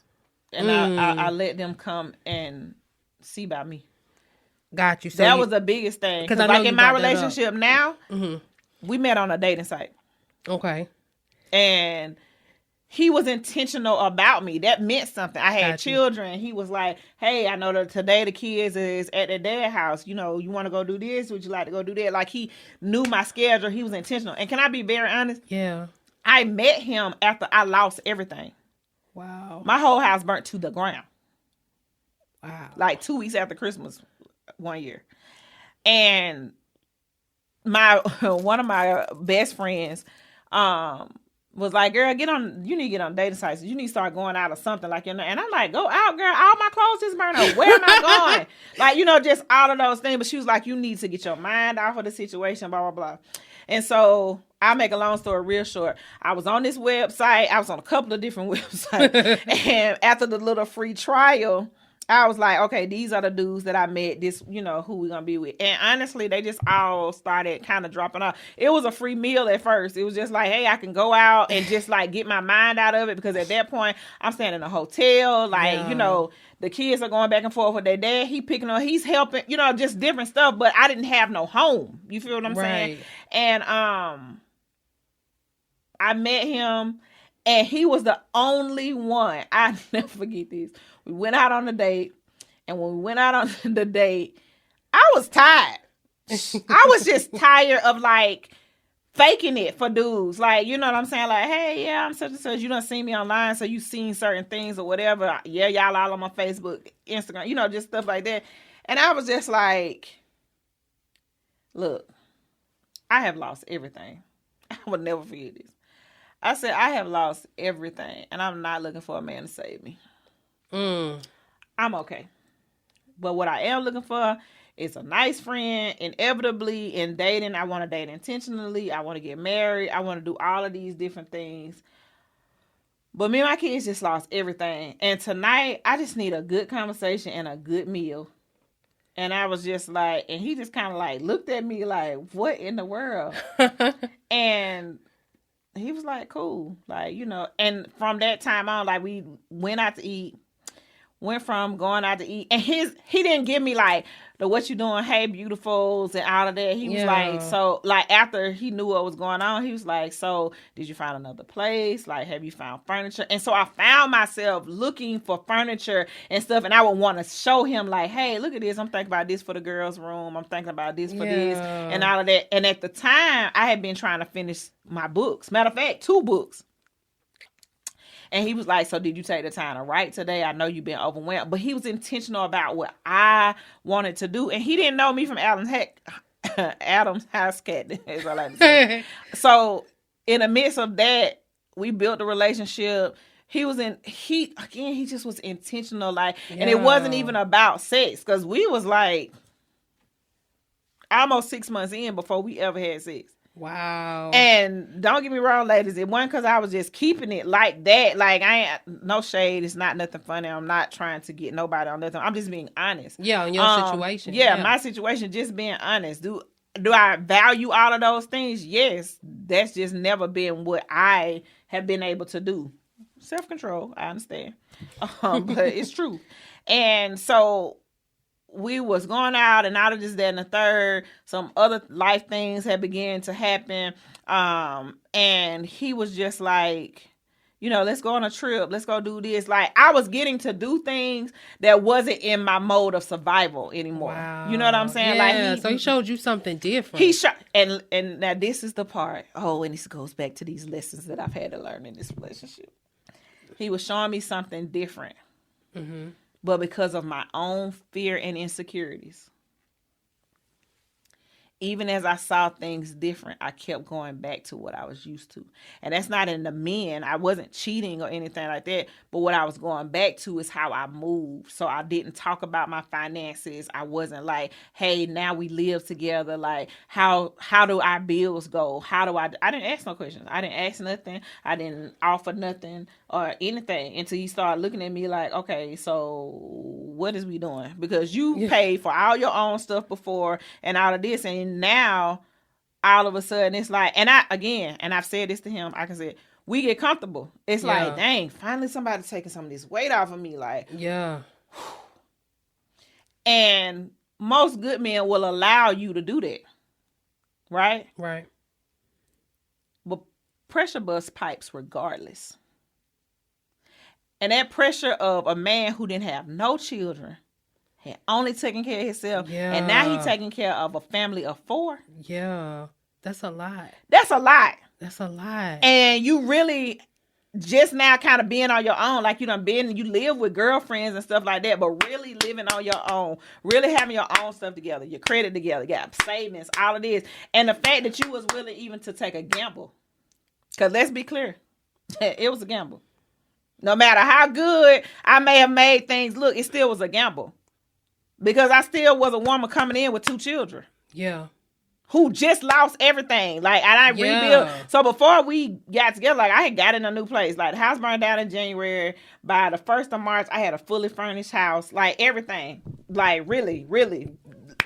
and I let them come and see about me. Got you. So that was the biggest thing. Because like in my relationship now, we met on a dating site. Okay. And he was intentional about me. That meant something. I had children. He was like, hey, I know that today the kids is at their dad's house. You want to go do this? Would you like to go do that? Like, he knew my schedule. He was intentional. And can I be very honest? Yeah. I met him after I lost everything. Wow. My whole house burnt to the ground. Wow. Like 2 weeks after Christmas one year. And one of my best friends, was like, girl, you need to get on dating sites. You need to start going out or something, like, and I'm like, go out, girl. All my clothes is burnt up. Where am I going? Like, just all of those things. But she was like, you need to get your mind off of the situation, blah, blah, blah. And so I'll make a long story real short. I was on this website. I was on a couple of different websites. And after the little free trial, I was like, okay, these are the dudes that I met, this, who we're going to be with. And honestly, they just all started kind of dropping off. It was a free meal at first. It was just like, hey, I can go out and just like get my mind out of it. Because at that point, I'm staying in a hotel. Like, the kids are going back and forth with their dad. He's helping, just different stuff. But I didn't have no home. You feel what I'm saying? And I met him. And he was the only one. I never forget this. We went out on a date. And when we went out on the date, I was tired. I was just tired of like faking it for dudes. Like, you know what I'm saying? Like, hey, yeah, I'm such and such. You done seen me online, so you seen certain things or whatever. Yeah, y'all all on my Facebook, Instagram, just stuff like that. And I was just like, look, I have lost everything. I would never forget this. I said, I have lost everything, and I'm not looking for a man to save me. I'm okay. But what I am looking for is a nice friend. Inevitably, in dating, I want to date intentionally. I want to get married. I want to do all of these different things. But me and my kids just lost everything. And tonight, I just need a good conversation and a good meal. And I was just like, and he just kind of like looked at me like, what in the world? And he was like, cool. Like, and from that time on, like, we went out to eat, went from going out to eat. And he didn't give me like the what you doing, hey beautifuls and all of that. He was like, so like after he knew what was going on, he was like, so did you find another place? Like, have you found furniture? And so I found myself looking for furniture and stuff, and I would want to show him like, hey, look at this. I'm thinking about this for the girls' room. I'm thinking about this for this and all of that. And at the time, I had been trying to finish my books. Matter of fact, 2 books. And he was like, so did you take the time to write today? I know you've been overwhelmed. But he was intentional about what I wanted to do. And he didn't know me from Adam's house cat. Is all I like to say. So in the midst of that, we built a relationship. He just was intentional. Like, and it wasn't even about sex. Because we was like almost 6 months in before we ever had sex. Wow. And don't get me wrong, ladies, it wasn't because I was just keeping it like that. Like, I ain't, no shade. It's not nothing funny. I'm not trying to get nobody on nothing. I'm just being honest. Yeah, in your situation. Yeah, my situation, just being honest. Do I value all of those things? Yes. That's just never been what I have been able to do. Self-control, I understand. But it's true. And so we was going out and out of this, that, and the third. Some other life things had began to happen. And he was just like, let's go on a trip. Let's go do this. Like, I was getting to do things that wasn't in my mode of survival anymore. Wow. You know what I'm saying? Yeah, so he showed you something different. And now this is the part. Oh, and this goes back to these lessons that I've had to learn in this relationship. He was showing me something different. Mm-hmm. But because of my own fear and insecurities, even as I saw things different, I kept going back to what I was used to. And that's not in the men. I wasn't cheating or anything like that. But what I was going back to is how I moved. So I didn't talk about my finances. I wasn't like, hey, now we live together. Like, how do our bills go? I didn't ask no questions. I didn't ask nothing. I didn't offer nothing or anything until he started looking at me like, okay, so what is we doing? Because you paid for all your own stuff before and all of this, and now all of a sudden it's like, and I've said this to him, I can say, we get comfortable. It's like, dang, finally somebody taking some of this weight off of me. Like, yeah. And most good men will allow you to do that. Right? Right. But pressure bust pipes regardless. And that pressure of a man who didn't have no children, had only taken care of himself, and now he's taking care of a family of 4. Yeah, that's a lot. That's a lot. That's a lot. And you really just now kind of being on your own, like you live with girlfriends and stuff like that, but really living on your own, really having your own stuff together, your credit together, you got savings, all of this. And the fact that you was willing even to take a gamble. Because let's be clear, it was a gamble. No matter how good I may have made things look, it still was a gamble. Because I still was a woman coming in with 2 children. Yeah. Who just lost everything. Like, and I rebuilt. So before we got together, like, I had got in a new place. Like, the house burned down in January. By the 1st of March, I had a fully furnished house. Like, everything. Like, really, really.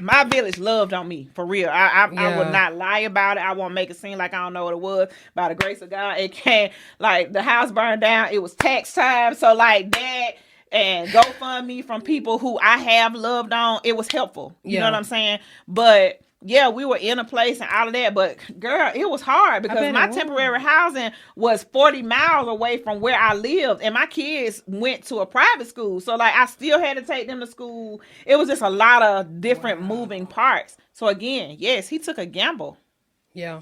My village loved on me, for real. I would not lie about it. I won't make it seem like I don't know what it was. By the grace of God, it came. Like, the house burned down. It was tax time. So, like, that and GoFundMe from people who I have loved on, it was helpful. You know what I'm saying? But yeah, we were in a place and all of that, but girl, it was hard because my temporary housing was 40 miles away from where I lived, and my kids went to a private school. So like, I still had to take them to school. It was just a lot of different moving parts. So again, yes, he took a gamble. Yeah.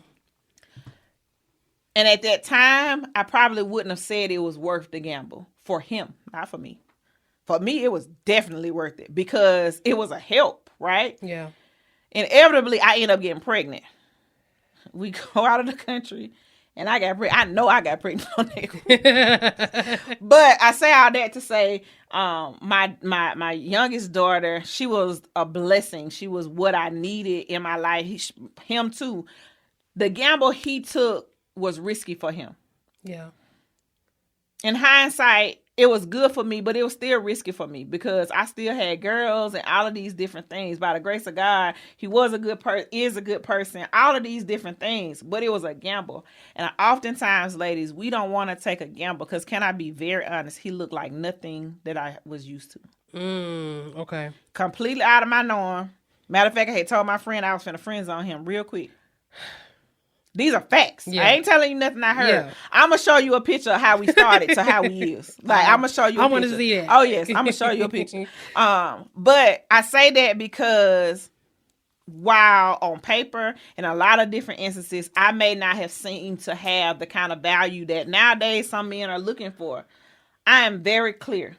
And at that time, I probably wouldn't have said it was worth the gamble for him, not for me. For me, it was definitely worth it because it was a help, right? Yeah. Inevitably, I end up getting pregnant. We go out of the country, and I got pregnant. I know I got pregnant on that. But I say all that to say, my youngest daughter, she was a blessing. She was what I needed in my life. Him too. The gamble he took was risky for him. Yeah. In hindsight, it was good for me, but it was still risky for me because I still had girls and all of these different things. By the grace of God, he was a good person, is a good person, all of these different things, but it was a gamble. And oftentimes, ladies, we don't want to take a gamble because, can I be very honest, he looked like nothing that I was used to. Okay. Completely out of my norm. Matter of fact, I had told my friend I was finna friend zone him real quick. These are facts. Yeah. I ain't telling you nothing I heard. Yeah. I'm gonna show you a picture of how we started to how we is. Like I'm gonna show you. I want to see that. Oh yes, I'm gonna show you a picture. But I say that because while on paper in a lot of different instances, I may not have seemed to have the kind of value that nowadays some men are looking for. I am very clear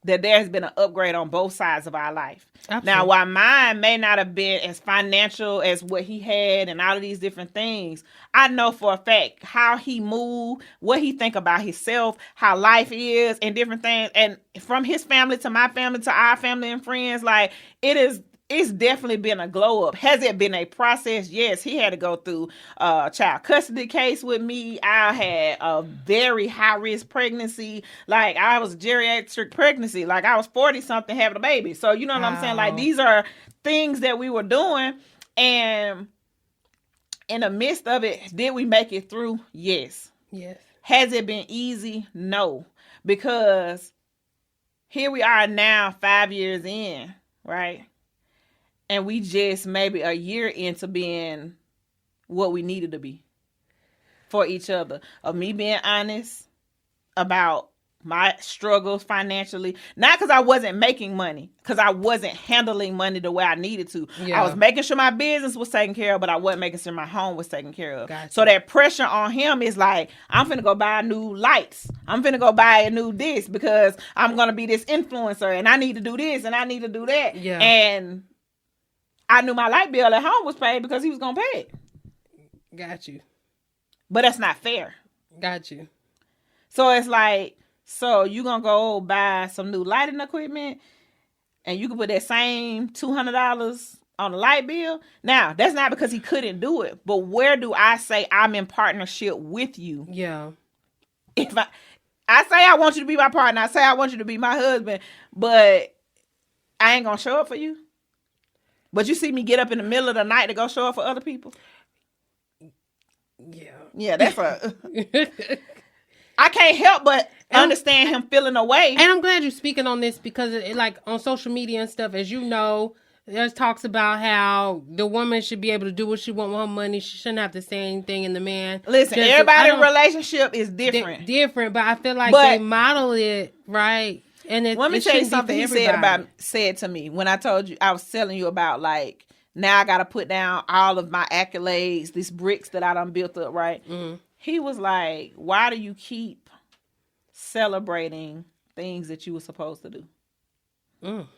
that there has been an upgrade on both sides of our life. Absolutely. Now, while mine may not have been as financial as what he had and all of these different things, I know for a fact how he moved, what he think about himself, how life is, and different things. And from his family to my family to our family and friends, like it's definitely been a glow up. Has it been a process? Yes, he had to go through a child custody case with me. I had a very high risk pregnancy. Like I was geriatric pregnancy. Like I was 40 something having a baby. So you know what I'm saying? Like these are things that we were doing. And in the midst of it, did we make it through? Yes. Yes. Has it been easy? No. Because here we are now 5 years in, right? And we just maybe a year into being what we needed to be for each other. Of me being honest about my struggles financially. Not because I wasn't making money. Because I wasn't handling money the way I needed to. Yeah. I was making sure my business was taken care of, but I wasn't making sure my home was taken care of. Gotcha. So that pressure on him is like, I'm finna go buy new lights. I'm finna go buy a new this because I'm going to be this influencer. And I need to do this and I need to do that. Yeah. And I knew my light bill at home was paid because he was going to pay it. Got you. But that's not fair. Got you. So it's like, so you going to go buy some new lighting equipment and you can put that same $200 on the light bill? Now, that's not because he couldn't do it. But where do I say I'm in partnership with you? Yeah. If I say I want you to be my partner, I say I want you to be my husband, but I ain't going to show up for you. But you see me get up in the middle of the night to go show up for other people? Yeah. Yeah, that's I can't help but understand him feeling away. And I'm glad you're speaking on this because like on social media and stuff, as you know, there's talks about how the woman should be able to do what she wants with her money. She shouldn't have to say anything, and the man. Listen, everybody's relationship is different. Different, but I feel like they model it right. And let me tell you something he said to me when I told you, I was telling you about like, now I got to put down all of my accolades, these bricks that I done built up, right? Mm-hmm. He was like, why do you keep celebrating things that you were supposed to do? Mm.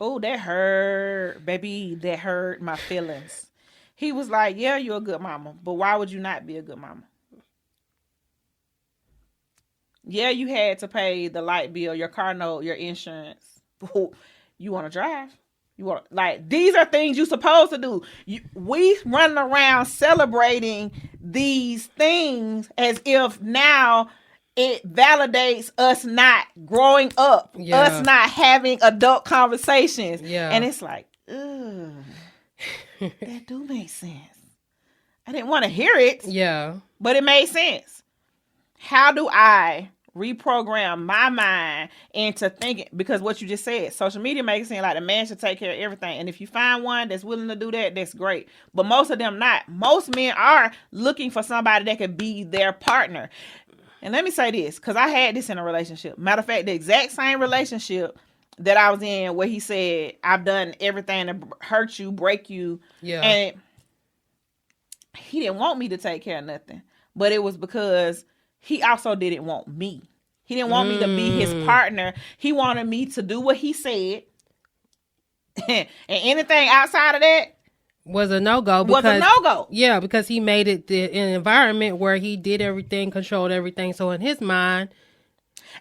Oh, that hurt, baby. That hurt my feelings. He was like, yeah, you're a good mama, but why would you not be a good mama? Yeah, you had to pay the light bill, your car note, your insurance. You want to drive? You want these are things you're supposed to do. We run around celebrating these things as if now it validates us not growing up, us not having adult conversations. Yeah. And it's like, ugh, that do make sense. I didn't want to hear it. Yeah. But it made sense. How do I reprogram my mind into thinking? Because what you just said, social media makes it seem like the man should take care of everything. And if you find one that's willing to do that, that's great. But most of them not. Most men are looking for somebody that could be their partner. And let me say this, because I had this in a relationship. Matter of fact, the exact same relationship that I was in where he said, I've done everything to hurt you, break you. Yeah. And he didn't want me to take care of nothing. But it was because he also didn't want me. He didn't want me to be his partner. He wanted me to do what he said. And anything outside of that was a no-go. Yeah, because he made it an environment where he did everything, controlled everything. So in his mind...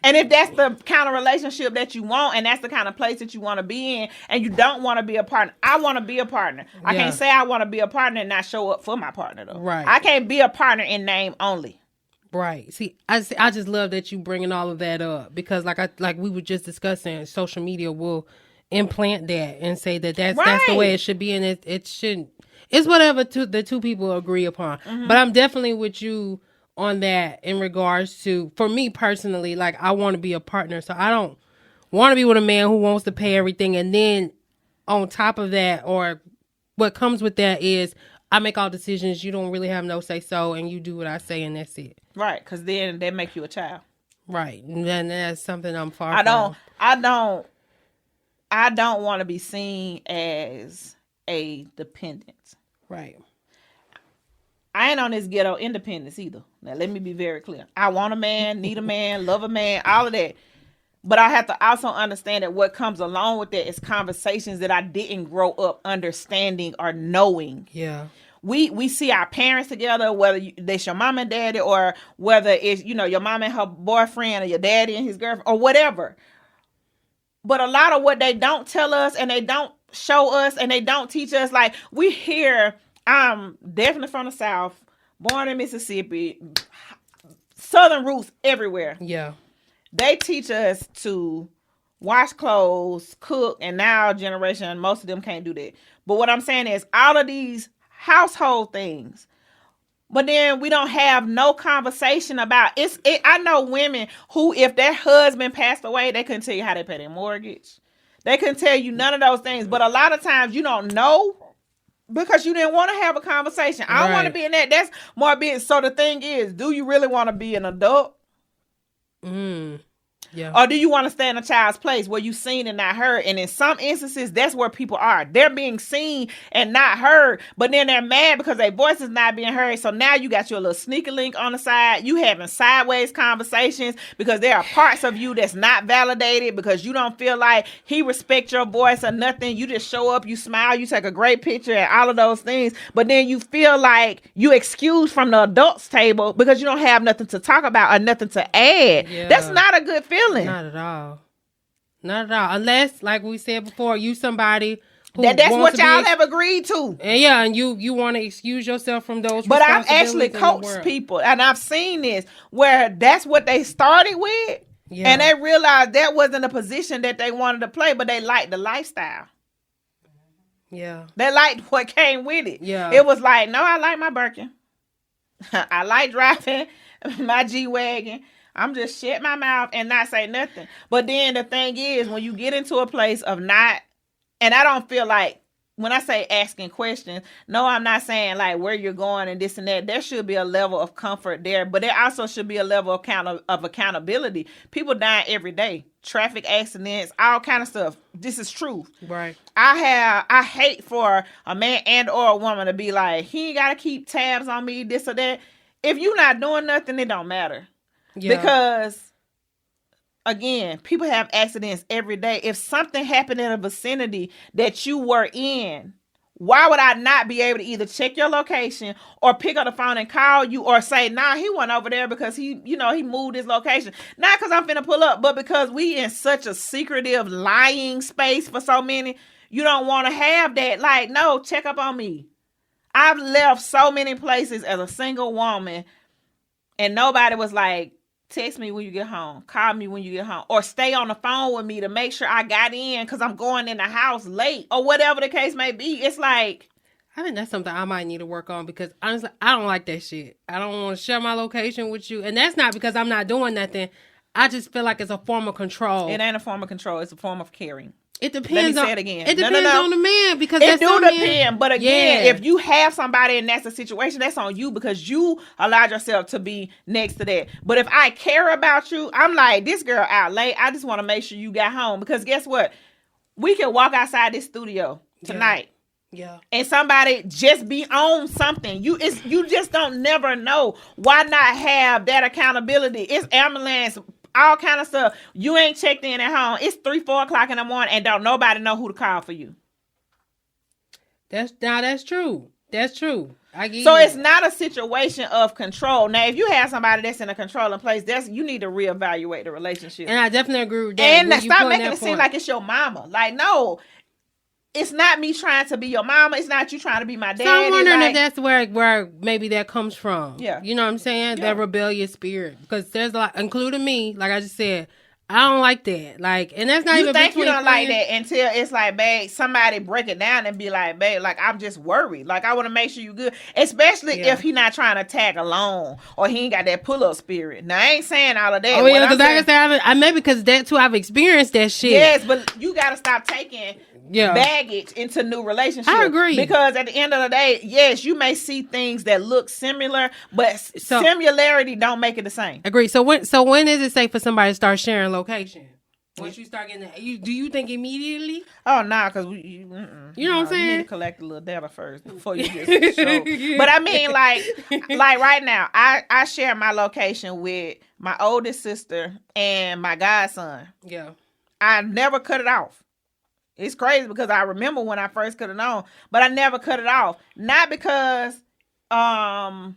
And if that's the kind of relationship that you want, and that's the kind of place that you want to be in, and you don't want to be a partner, I want to be a partner. I can't say I want to be a partner and not show up for my partner, though. Right. I can't be a partner in name only. Right. See, I just love that you bringing all of that up because, like we were just discussing, social media will implant that and say that that's the way it should be, and it shouldn't. It's whatever the two people agree upon. Mm-hmm. But I'm definitely with you on that in regards to, for me personally, like I want to be a partner, so I don't want to be with a man who wants to pay everything and then on top of that, or what comes with that is I make all decisions. You don't really have no say so, and you do what I say, and that's it. Right, because then they make you a child. Right, and then that's something I'm far from. I don't want to be seen as a dependent. Right. I ain't on this ghetto independence either. Now, let me be very clear. I want a man, need a man, love a man, all of that. But I have to also understand that what comes along with that is conversations that I didn't grow up understanding or knowing. Yeah. We see our parents together, whether it's your mom and daddy, or whether it's, your mom and her boyfriend, or your daddy and his girlfriend, or whatever. But a lot of what they don't tell us, and they don't show us, and they don't teach us, like, we hear, I'm definitely from the South, born in Mississippi, Southern roots everywhere. Yeah. They teach us to wash clothes, cook, and now our generation, most of them can't do that. But what I'm saying is all of these household things, but then we don't have no conversation about it. I know women who, if their husband passed away, they couldn't tell you how they pay their mortgage. They couldn't tell you none of those things. But a lot of times you don't know because you didn't want to have a conversation. I don't want to be in that. That's more business. So the thing is, do you really want to be an adult? Yeah. Or do you want to stay in a child's place where you seen and not heard? And in some instances, that's where people are. They're being seen and not heard, but then they're mad because their voice is not being heard. So now you got your little sneaker link on the side. You having sideways conversations because there are parts of you that's not validated because you don't feel like he respects your voice or nothing. You just show up, you smile, you take a great picture and all of those things. But then you feel like you excused from the adults table because you don't have nothing to talk about or nothing to add. Yeah. That's not a good feeling. Not at all. Not at all. Unless, like we said before, you somebody who that's what y'all have agreed to. And you want to excuse yourself from those. But I've actually coached people, and I've seen this where that's what they started with, and they realized that wasn't a position that they wanted to play, but they liked the lifestyle. Yeah. They liked what came with it. Yeah. It was like, no, I like my Birkin. I like driving my G-Wagon. I'm just shut my mouth and not say nothing. But then the thing is, when you get into a place of not, and I don't feel like, when I say asking questions, no, I'm not saying like where you're going and this and that. There should be a level of comfort there, but there also should be a level of accountability. People die every day. Traffic accidents, all kind of stuff. This is truth. Right. I hate for a man and or a woman to be like, he ain't got to keep tabs on me, this or that. If you're not doing nothing, it don't matter. Yeah. Because, again, people have accidents every day. If something happened in a vicinity that you were in, why would I not be able to either check your location or pick up the phone and call you or say, nah, he went over there because he moved his location. Not because I'm finna pull up, but because we in such a secretive lying space for so many, you don't want to have that. Like, no, check up on me. I've left so many places as a single woman and nobody was like, text me when you get home. Call me when you get home. Or stay on the phone with me to make sure I got in because I'm going in the house late. Or whatever the case may be. It's like, I think that's something I might need to work on because honestly, I don't like that shit. I don't want to share my location with you. And that's not because I'm not doing nothing. I just feel like it's a form of control. It ain't a form of control. It's a form of caring. It depends. Let me say it again. It depends on the man because it do depend. But again, if you have somebody and that's the situation, that's on you because you allowed yourself to be next to that. But if I care about you, I'm like, this girl out late. I just want to make sure you got home because guess what? We can walk outside this studio tonight. Yeah. And somebody just be on something. You just don't never know. Why not have that accountability? It's ambulance. All kind of stuff. You ain't checked in at home. It's 3-4 o'clock in the morning and don't nobody know who to call for you. That's true. That's true. It's not a situation of control. Now, if you have somebody that's in a controlling place, you need to reevaluate the relationship. And I definitely agree with that. And stop making it seem like it's your mama. Like, no. It's not me trying to be your mama. It's not you trying to be my daddy. So I'm wondering if that's where maybe that comes from. Yeah. You know what I'm saying? Yeah. That rebellious spirit. Because there's a lot, including me, like I just said, I don't like that. Like, and that's not even between you don't like that until it's like, babe, somebody break it down and be like, babe, like, I'm just worried. Like, I want to make sure you good. Especially if he not trying to tag along or he ain't got that pull-up spirit. Now, I ain't saying all of that. Oh, yeah, because I maybe because that, too, I've experienced that shit. Yes, but you got to stop taking baggage into new relationships. I agree. Because at the end of the day, yes, you may see things that look similar, but similarity don't make it the same. Agree. So when is it safe for somebody to start sharing location? Once you start getting that, do you think immediately? Oh, nah, because you know what I'm saying? You need to collect a little data first before you just show. But I mean, like right now, I share my location with my oldest sister and my godson. Yeah. I never cut it off. It's crazy because I remember when I first cut it on, but I never cut it off. Not because I'm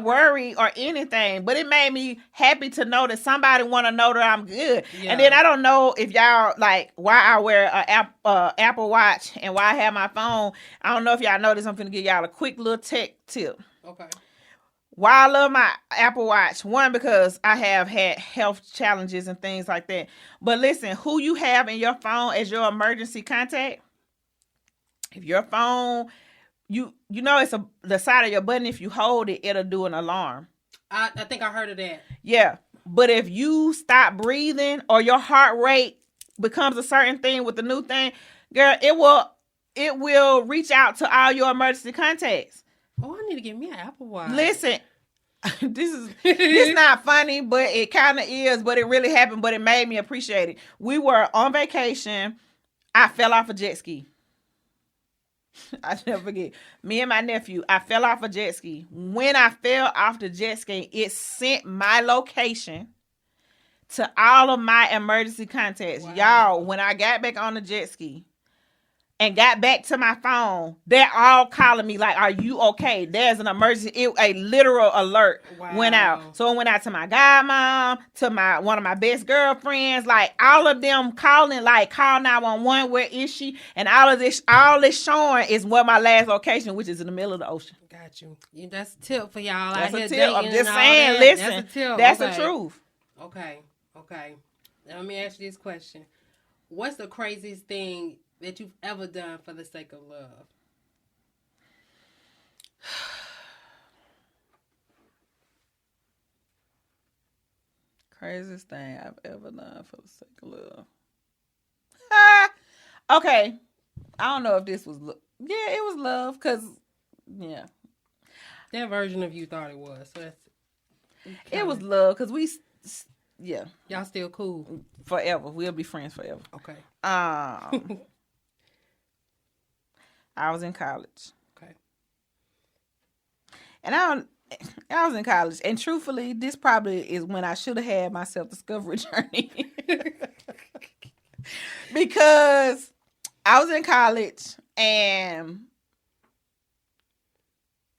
worried or anything, but it made me happy to know that somebody want to know that I'm good. Yeah. And then I don't know if y'all like why I wear a Apple Watch and why I have my phone. I don't know if y'all know this. I'm finna give y'all a quick little tech tip. Okay. Why I love my Apple Watch? One, because I have had health challenges and things like that. But listen, who you have in your phone as your emergency contact, if your phone, you know it's the side of your button, if you hold it, it'll do an alarm. I think I heard of that. Yeah. But if you stop breathing or your heart rate becomes a certain thing with the new thing, girl, it will reach out to all your emergency contacts. Oh, I need to get me an Apple Watch. Listen, this not funny, but it kind of is, but it really happened, but it made me appreciate it. We were on vacation. I fell off a jet ski. I never forget. Me and my nephew, I fell off a jet ski. When I fell off the jet ski, it sent my location to all of my emergency contacts. Wow. Y'all, when I got back on the jet ski and got back to my phone, they're all calling me like, are you okay? There's an emergency. A literal alert went out. So it went out to my godmom, to one of my best girlfriends, like all of them calling, like call 911, where is she? And all this showing is what my last location, which is in the middle of the ocean. Got you. That's a tip for y'all. That's a tip. I'm just saying, listen, that's a tip. That's the truth. Okay. Now, let me ask you this question. What's the craziest thing that you've ever done for the sake of love? Craziest thing I've ever done for the sake of love. Okay. I don't know if this was yeah, it was love, because yeah. That version of you thought it was. So it was love, because yeah. Y'all still cool? Forever. We'll be friends forever. Okay. I was in college. Okay. And I was in college. And truthfully, this probably is when I should have had my self-discovery journey. Because I was in college, and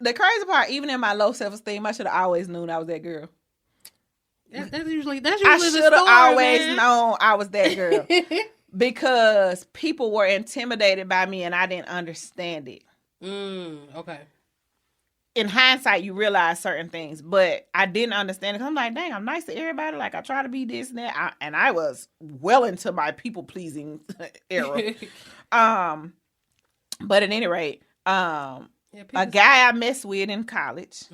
the crazy part, even in my low self-esteem, I should have always known I was that girl. That's usually I should have always known I was that girl. Because people were intimidated by me and I didn't understand it. Okay. In hindsight, you realize certain things, but I didn't understand it. I'm like, dang, I'm nice to everybody. Like, I try to be this and that. And I was well into my people-pleasing era. But at any rate, a guy I messed with in college,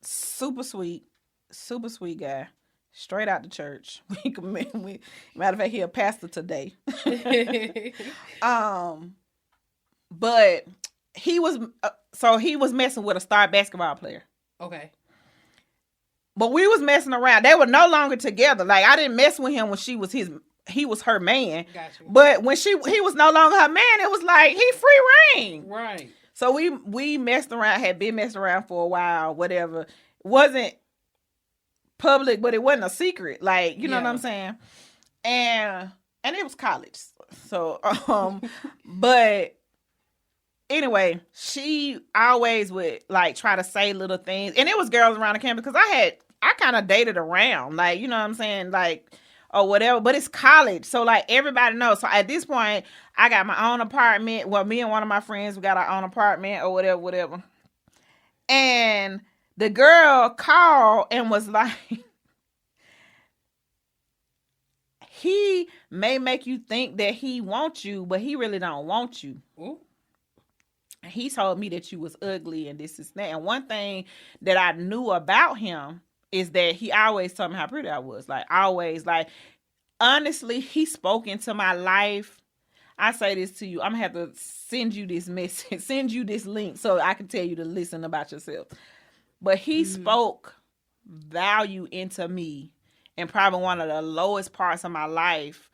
super sweet guy. Straight out the church. Matter of fact, he a pastor today. But he was messing with a star basketball player. Okay. But we was messing around. They were no longer together. Like, I didn't mess with him when he was her man. Gotcha. But when he was no longer her man, it was like he free reign. Right. So we messed around, had been messing around for a while, whatever. It wasn't public, but it wasn't a secret. Like, you know what I'm saying? And it was college. So but anyway, she always would like try to say little things. And it was girls around the campus, because I kind of dated around, like, you know what I'm saying? Like, or whatever, but it's college. So like everybody knows. So at this point, I got my own apartment. Well, me and one of my friends, we got our own apartment or whatever. And the girl called and was like, he may make you think that he wants you, but he really don't want you. Ooh. He told me that you was ugly and this is that. And one thing that I knew about him is that he always told me how pretty I was. Like, always, like, honestly, he spoke into my life. I say this to you. I'm gonna have to send you this message, send you this link so I can tell you to listen about yourself. But he spoke value into me in probably one of the lowest parts of my life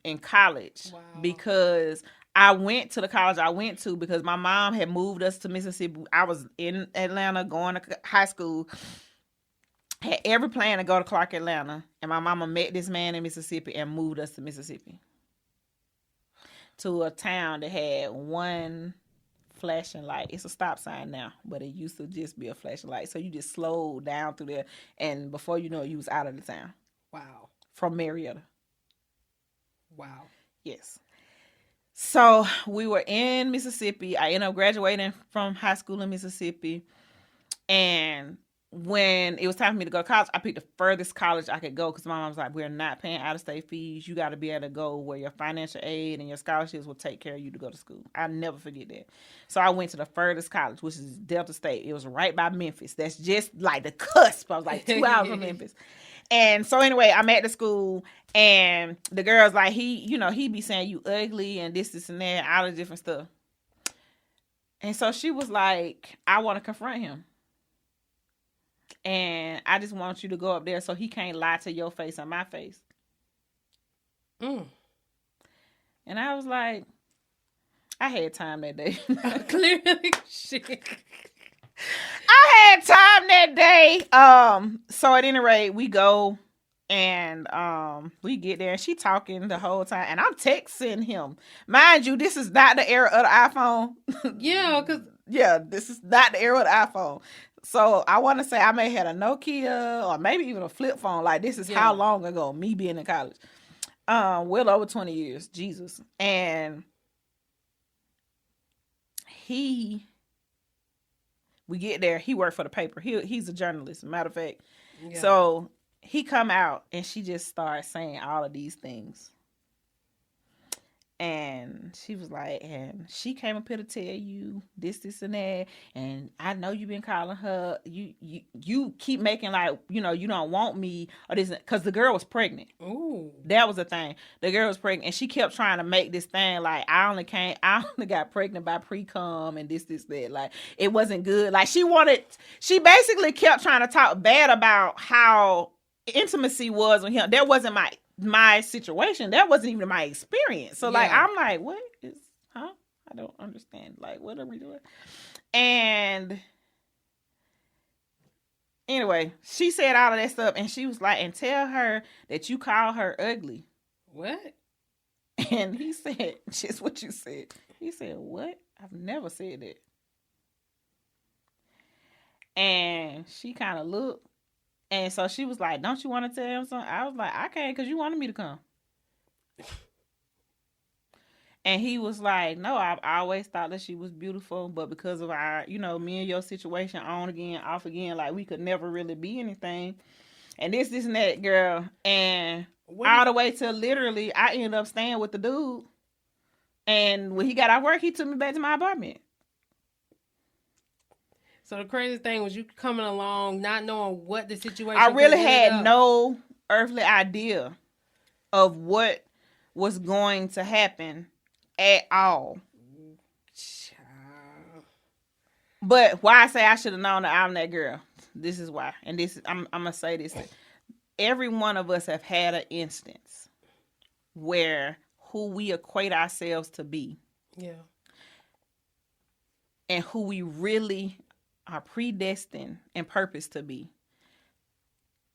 in college. Wow. Because I went to the college I went to because my mom had moved us to Mississippi. I was in Atlanta going to high school. Had every plan to go to Clark, Atlanta. And my mama met this man in Mississippi and moved us to Mississippi. To a town that had one flashing light. It's a stop sign now, but it used to just be a flashing light. So you just slowed down through there, and before you know it, you was out of the town. Wow. From Marietta. Wow. Yes. So we were in Mississippi. I ended up graduating from high school in Mississippi. And when it was time for me to go to college, I picked the furthest college I could go because my mom was like, we're not paying out-of-state fees. You got to be able to go where your financial aid and your scholarships will take care of you to go to school. I'll never forget that. So I went to the furthest college, which is Delta State. It was right by Memphis. That's just like the cusp. I was like 2 hours from Memphis. And so anyway, I'm at the school, and the girl's like, he be saying you ugly and this and that, all the different stuff. And so she was like, I want to confront him. And I just want you to go up there so he can't lie to your face and my face. And I was like, I had time that day. Clearly, shit. I had time that day. So at any rate, we go and we get there and she talking the whole time and I'm texting him. Mind you, this is not the era of the iPhone. Yeah, this is not the era of the iPhone. So I want to say I may have had a Nokia or maybe even a flip phone. Like this is how long ago, me being in college. Well over 20 years, Jesus. And we get there, he worked for the paper. He's a journalist, matter of fact. Yeah. So he come out and she just starts saying all of these things. And she was like, and she came up here to tell you this, and that. And I know you've been calling her. You keep making like, you don't want me or this. Because the girl was pregnant. Ooh. That was the thing. The girl was pregnant. And she kept trying to make this thing like, I only got pregnant by pre-cum and this, that. Like, it wasn't good. Like, she basically kept trying to talk bad about how intimacy was with him. That wasn't my situation. That wasn't even my experience. So like, I'm like, I don't understand. Like, what are we doing? And anyway, she said all of that stuff and she was like, and tell her that you call her ugly. What? And he said, just what you said. He said, what? I've never said that. And she kind of looked. And so she was like, don't you want to tell him something? I was like, I can't because you wanted me to come. And he was like, no, I've always thought that she was beautiful. But because of our, me and your situation, on again, off again, like we could never really be anything. And this and that, girl. And all the way to literally, I ended up staying with the dude. And when he got out of work, he took me back to my apartment. So the crazy thing was you coming along, not knowing what the situation. I really had no earthly idea of what was going to happen at all. But why I say I should have known that I'm that girl. This is why, and I'm gonna say this: every one of us have had an instance where who we equate ourselves to be, and who we really are predestined and purposed to be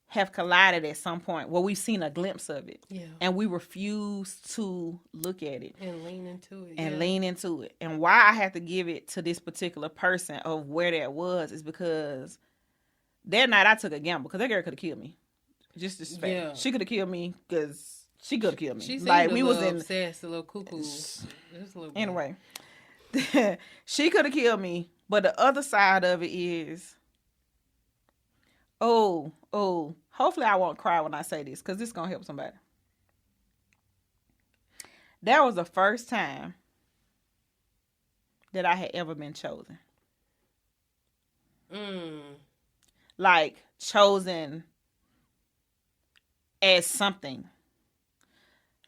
have collided at some point where we've seen a glimpse of it. And we refuse to look at it. And lean into it. And why I have to give it to this particular person of where that was is because that night I took a gamble because that girl could have killed me. Just this fact. Yeah. She could have killed me because she could have killed me. She seemed like we was obsessed, a little cuckoo. Anyway, she could have killed me. But the other side of it is, hopefully I won't cry when I say this because this is going to help somebody. That was the first time that I had ever been chosen. Like, chosen as something.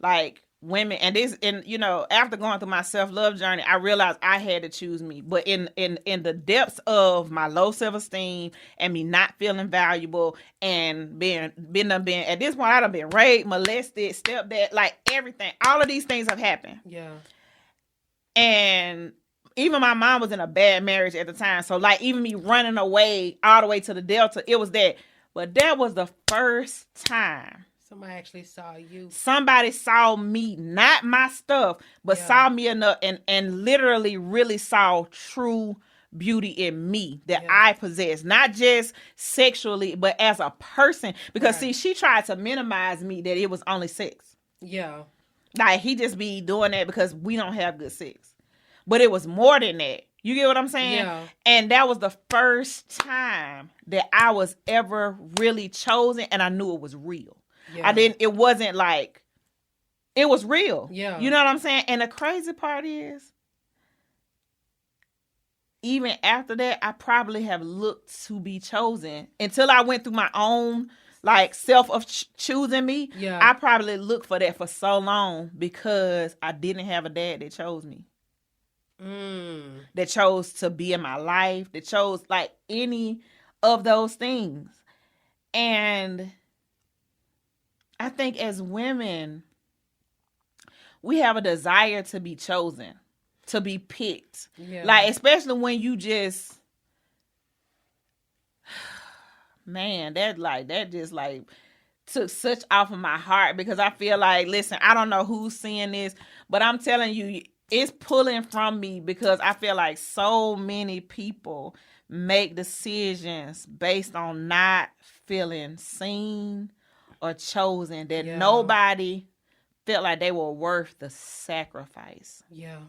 like women, and this, and after going through my self-love journey, I realized I had to choose me. But in the depths of my low self-esteem and me not feeling valuable and being at this point, I done been raped, molested, stepdad, like everything. All of these things have happened. Yeah. And even my mom was in a bad marriage at the time. So like even me running away all the way to the Delta, it was that. But that was the first time somebody actually saw you. Somebody saw me, not my stuff, but saw me enough and literally really saw true beauty in me that I possess, not just sexually, but as a person. Because see, she tried to minimize me that it was only sex. Yeah. Like he just be doing that because we don't have good sex. But it was more than that. You get what I'm saying? Yeah. And that was the first time that I was ever really chosen, and I knew it was real. Yeah. It wasn't like, it was real. Yeah. You know what I'm saying? And the crazy part is, even after that, I probably have looked to be chosen until I went through my own like self of choosing me. Yeah. I probably looked for that for so long because I didn't have a dad that chose me. That chose to be in my life, that chose like any of those things. And I think as women, we have a desire to be chosen, to be picked. Yeah. Like, especially when you just, man, that just like took such off of my heart, because I feel like, listen, I don't know who's seeing this, but I'm telling you, it's pulling from me, because I feel like so many people make decisions based on not feeling seen or chosen, that nobody felt like they were worth the sacrifice. Yeah.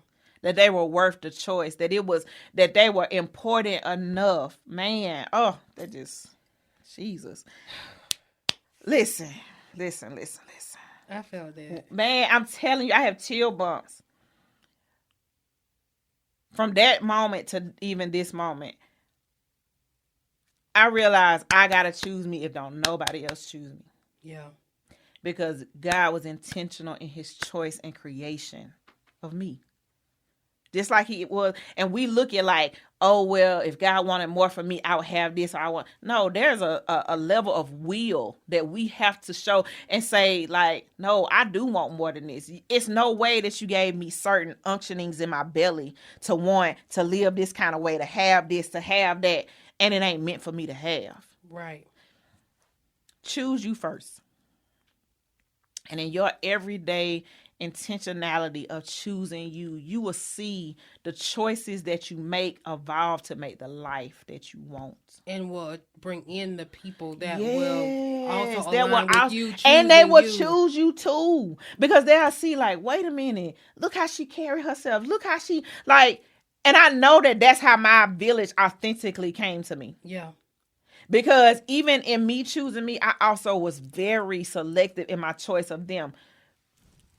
That they were worth the choice, that they were important enough. Man, oh, that just, Jesus. Listen. I felt that. Man, I'm telling you, I have chill bumps. From that moment to even this moment, I realized I gotta choose me if don't nobody else choose me. Yeah. Because God was intentional in his choice and creation of me. Just like he was. And we look at like, oh, well, if God wanted more for me, I would have this. Or I want. No, there's a level of will that we have to show and say, like, no, I do want more than this. It's no way that you gave me certain unctionings in my belly to want to live this kind of way, to have this, to have that, and it ain't meant for me to have. Right. Choose you first. And in your everyday intentionality of choosing you, you will see the choices that you make evolve to make the life that you want, and will bring in the people that will also that align with you, and they will choose you too, because they'll see like, wait a minute, look how she carry herself, look how she like. And I know that that's how my village authentically came to me. Yeah. Because even in me choosing me, I also was very selective in my choice of them.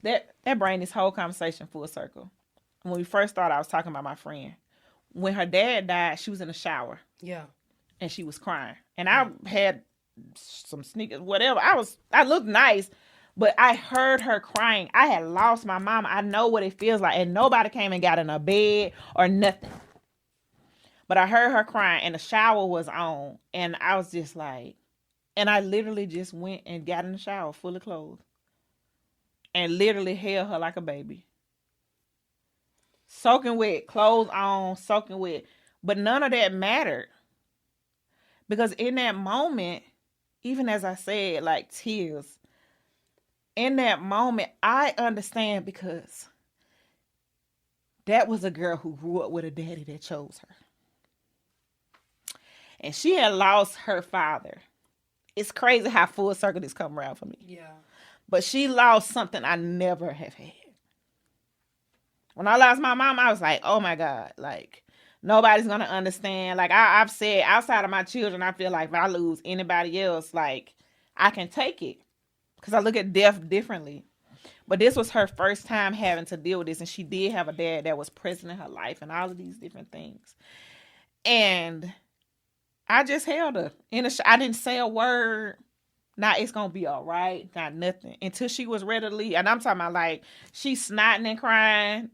That bring this whole conversation full circle. When we first started, I was talking about my friend. When her dad died, she was in the shower. Yeah. And she was crying. And I had some sneakers, whatever. I looked nice, but I heard her crying. I had lost my mama. I know what it feels like. And nobody came and got in her bed or nothing. But I heard her crying and the shower was on. And I was just like, and I literally just went and got in the shower full of clothes. And literally held her like a baby. Soaking wet, clothes on, soaking wet. But none of that mattered. Because in that moment, even as I said, like tears, in that moment, I understand, because that was a girl who grew up with a daddy that chose her. And she had lost her father. It's crazy how full circle this come around for me. Yeah. But she lost something I never have had. When I lost my mom, I was like, oh my God, like, nobody's going to understand. Like, I've said, outside of my children, I feel like if I lose anybody else, like, I can take it. Because I look at death differently. But this was her first time having to deal with this. And she did have a dad that was present in her life and all of these different things. And I just held her. I didn't say a word. Not it's gonna be all right, not nothing. Until she was ready to leave. And I'm talking about like she's snotting and crying.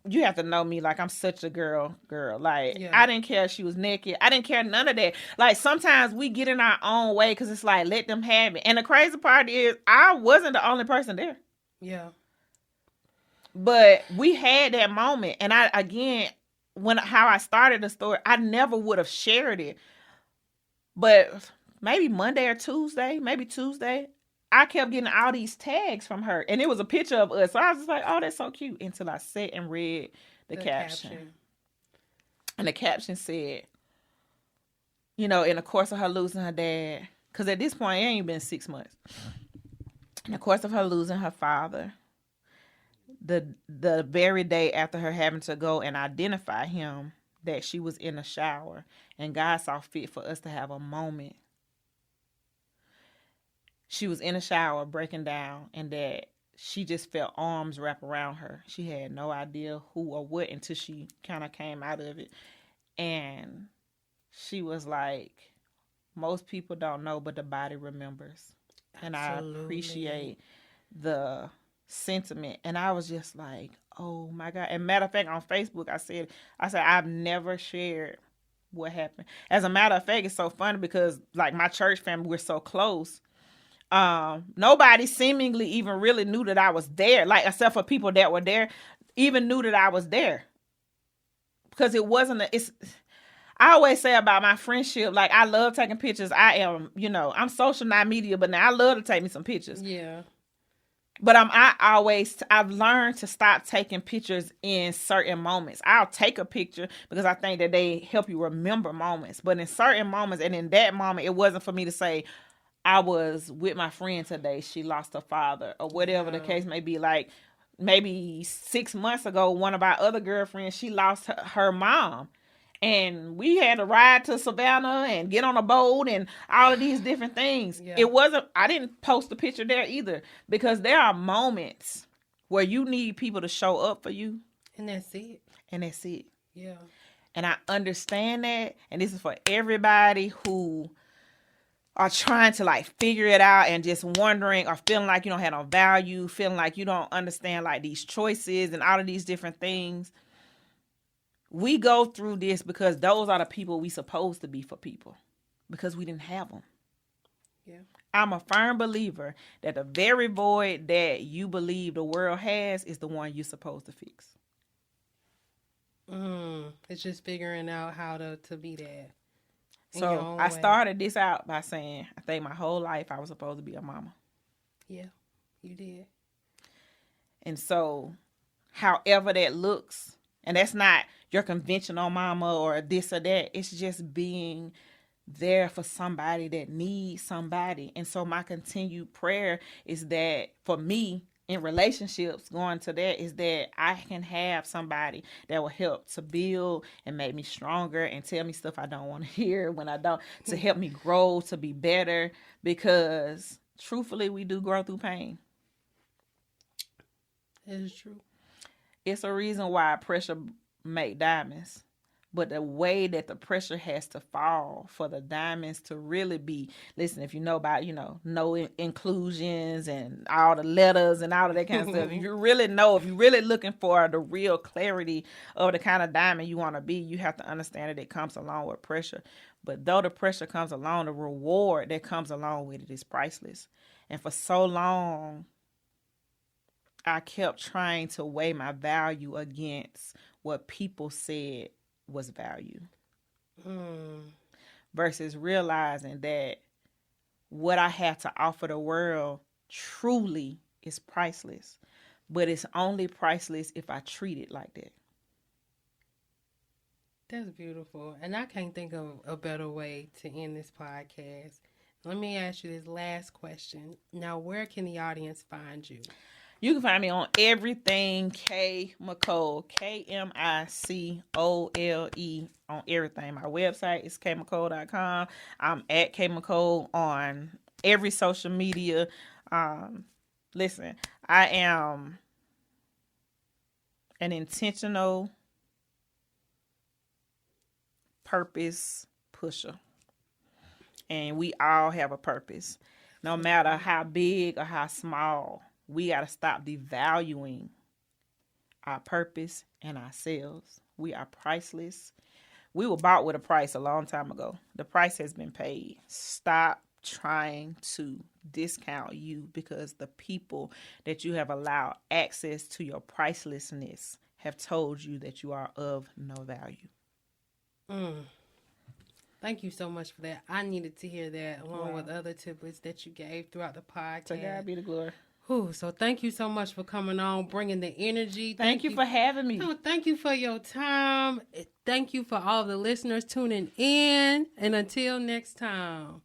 You have to know me, like I'm such a girl. Like I didn't care if she was naked. I didn't care none of that. Like sometimes we get in our own way because it's like let them have it. And the crazy part is I wasn't the only person there. Yeah. But we had that moment, and how I started the story, I never would have shared it. But maybe Monday or Tuesday, maybe Tuesday, I kept getting all these tags from her. And it was a picture of us. So I was just like, oh, that's so cute. Until I sat and read the caption. And the caption said, in the course of her losing her dad, because at this point, it ain't been 6 months. In the course of her losing her father, the very day after her having to go and identify him, that she was in the shower and God saw fit for us to have a moment. She was in the shower breaking down and that she just felt arms wrap around her. She had no idea who or what until she kind of came out of it. And she was like, most people don't know, but the body remembers. And absolutely. I appreciate the sentiment. And I was just like, oh my God. And matter of fact, on Facebook, I said, I've never shared what happened. As a matter of fact, it's so funny because like my church family, we're so close. Nobody seemingly even really knew that I was there. Like except for people that were there, even knew that I was there. Because it wasn't I always say about my friendship, like I love taking pictures. I am, I'm social, not media, but now I love to take me some pictures. Yeah. But I've learned to stop taking pictures in certain moments. I'll take a picture because I think that they help you remember moments. But in certain moments, and in that moment, it wasn't for me to say, I was with my friend today. She lost her father or whatever the case may be. Like maybe 6 months ago, one of our other girlfriends, she lost her mom. And we had to ride to Savannah and get on a boat and all of these different things. Yeah. I didn't post a picture there either because there are moments where you need people to show up for you. And that's it. Yeah. And I understand that. And this is for everybody who are trying to like figure it out and just wondering or feeling like you don't have no value, feeling like you don't understand like these choices and all of these different things. We go through this because those are the people we supposed to be for people because we didn't have them. Yeah. I'm a firm believer that the very void that you believe the world has is the one you're supposed to fix. It's just figuring out how to be that. So I started this out by saying, I think my whole life I was supposed to be a mama. Yeah, you did. And so however that looks, and that's not your conventional mama or this or that. It's just being there for somebody that needs somebody. And so my continued prayer is that for me in relationships going to that is that I can have somebody that will help to build and make me stronger and tell me stuff I don't want to hear when I don't, to help me grow, to be better, because truthfully, we do grow through pain. That is true. It's a reason why pressure make diamonds, but the way that the pressure has to fall for the diamonds to really be, listen, if you know about, no inclusions and all the letters and all of that kind of stuff, if you really know, if you're really looking for the real clarity of the kind of diamond you want to be, you have to understand that it comes along with pressure. But though the pressure comes along, the reward that comes along with it is priceless. And for so long, I kept trying to weigh my value against what people said was value. Versus realizing that what I have to offer the world truly is priceless. But it's only priceless if I treat it like that. That's beautiful. And I can't think of a better way to end this podcast. Let me ask you this last question. Now, where can the audience find you? You can find me on everything K.Micole, K.Micole on everything. My website is K.Micole.com. I'm at K.Micole on every social media. Listen, I am an intentional purpose pusher. And we all have a purpose. No matter how big or how small, we got to stop devaluing our purpose and ourselves. We are priceless. We were bought with a price a long time ago. The price has been paid. Stop trying to discount you because the people that you have allowed access to your pricelessness have told you that you are of no value. Thank you so much for that. I needed to hear that along with other tidbits that you gave throughout the podcast. To God be the glory. Whew, so thank you so much for coming on, bringing the energy. Thank you for having me. No, thank you for your time. Thank you for all the listeners tuning in. And until next time.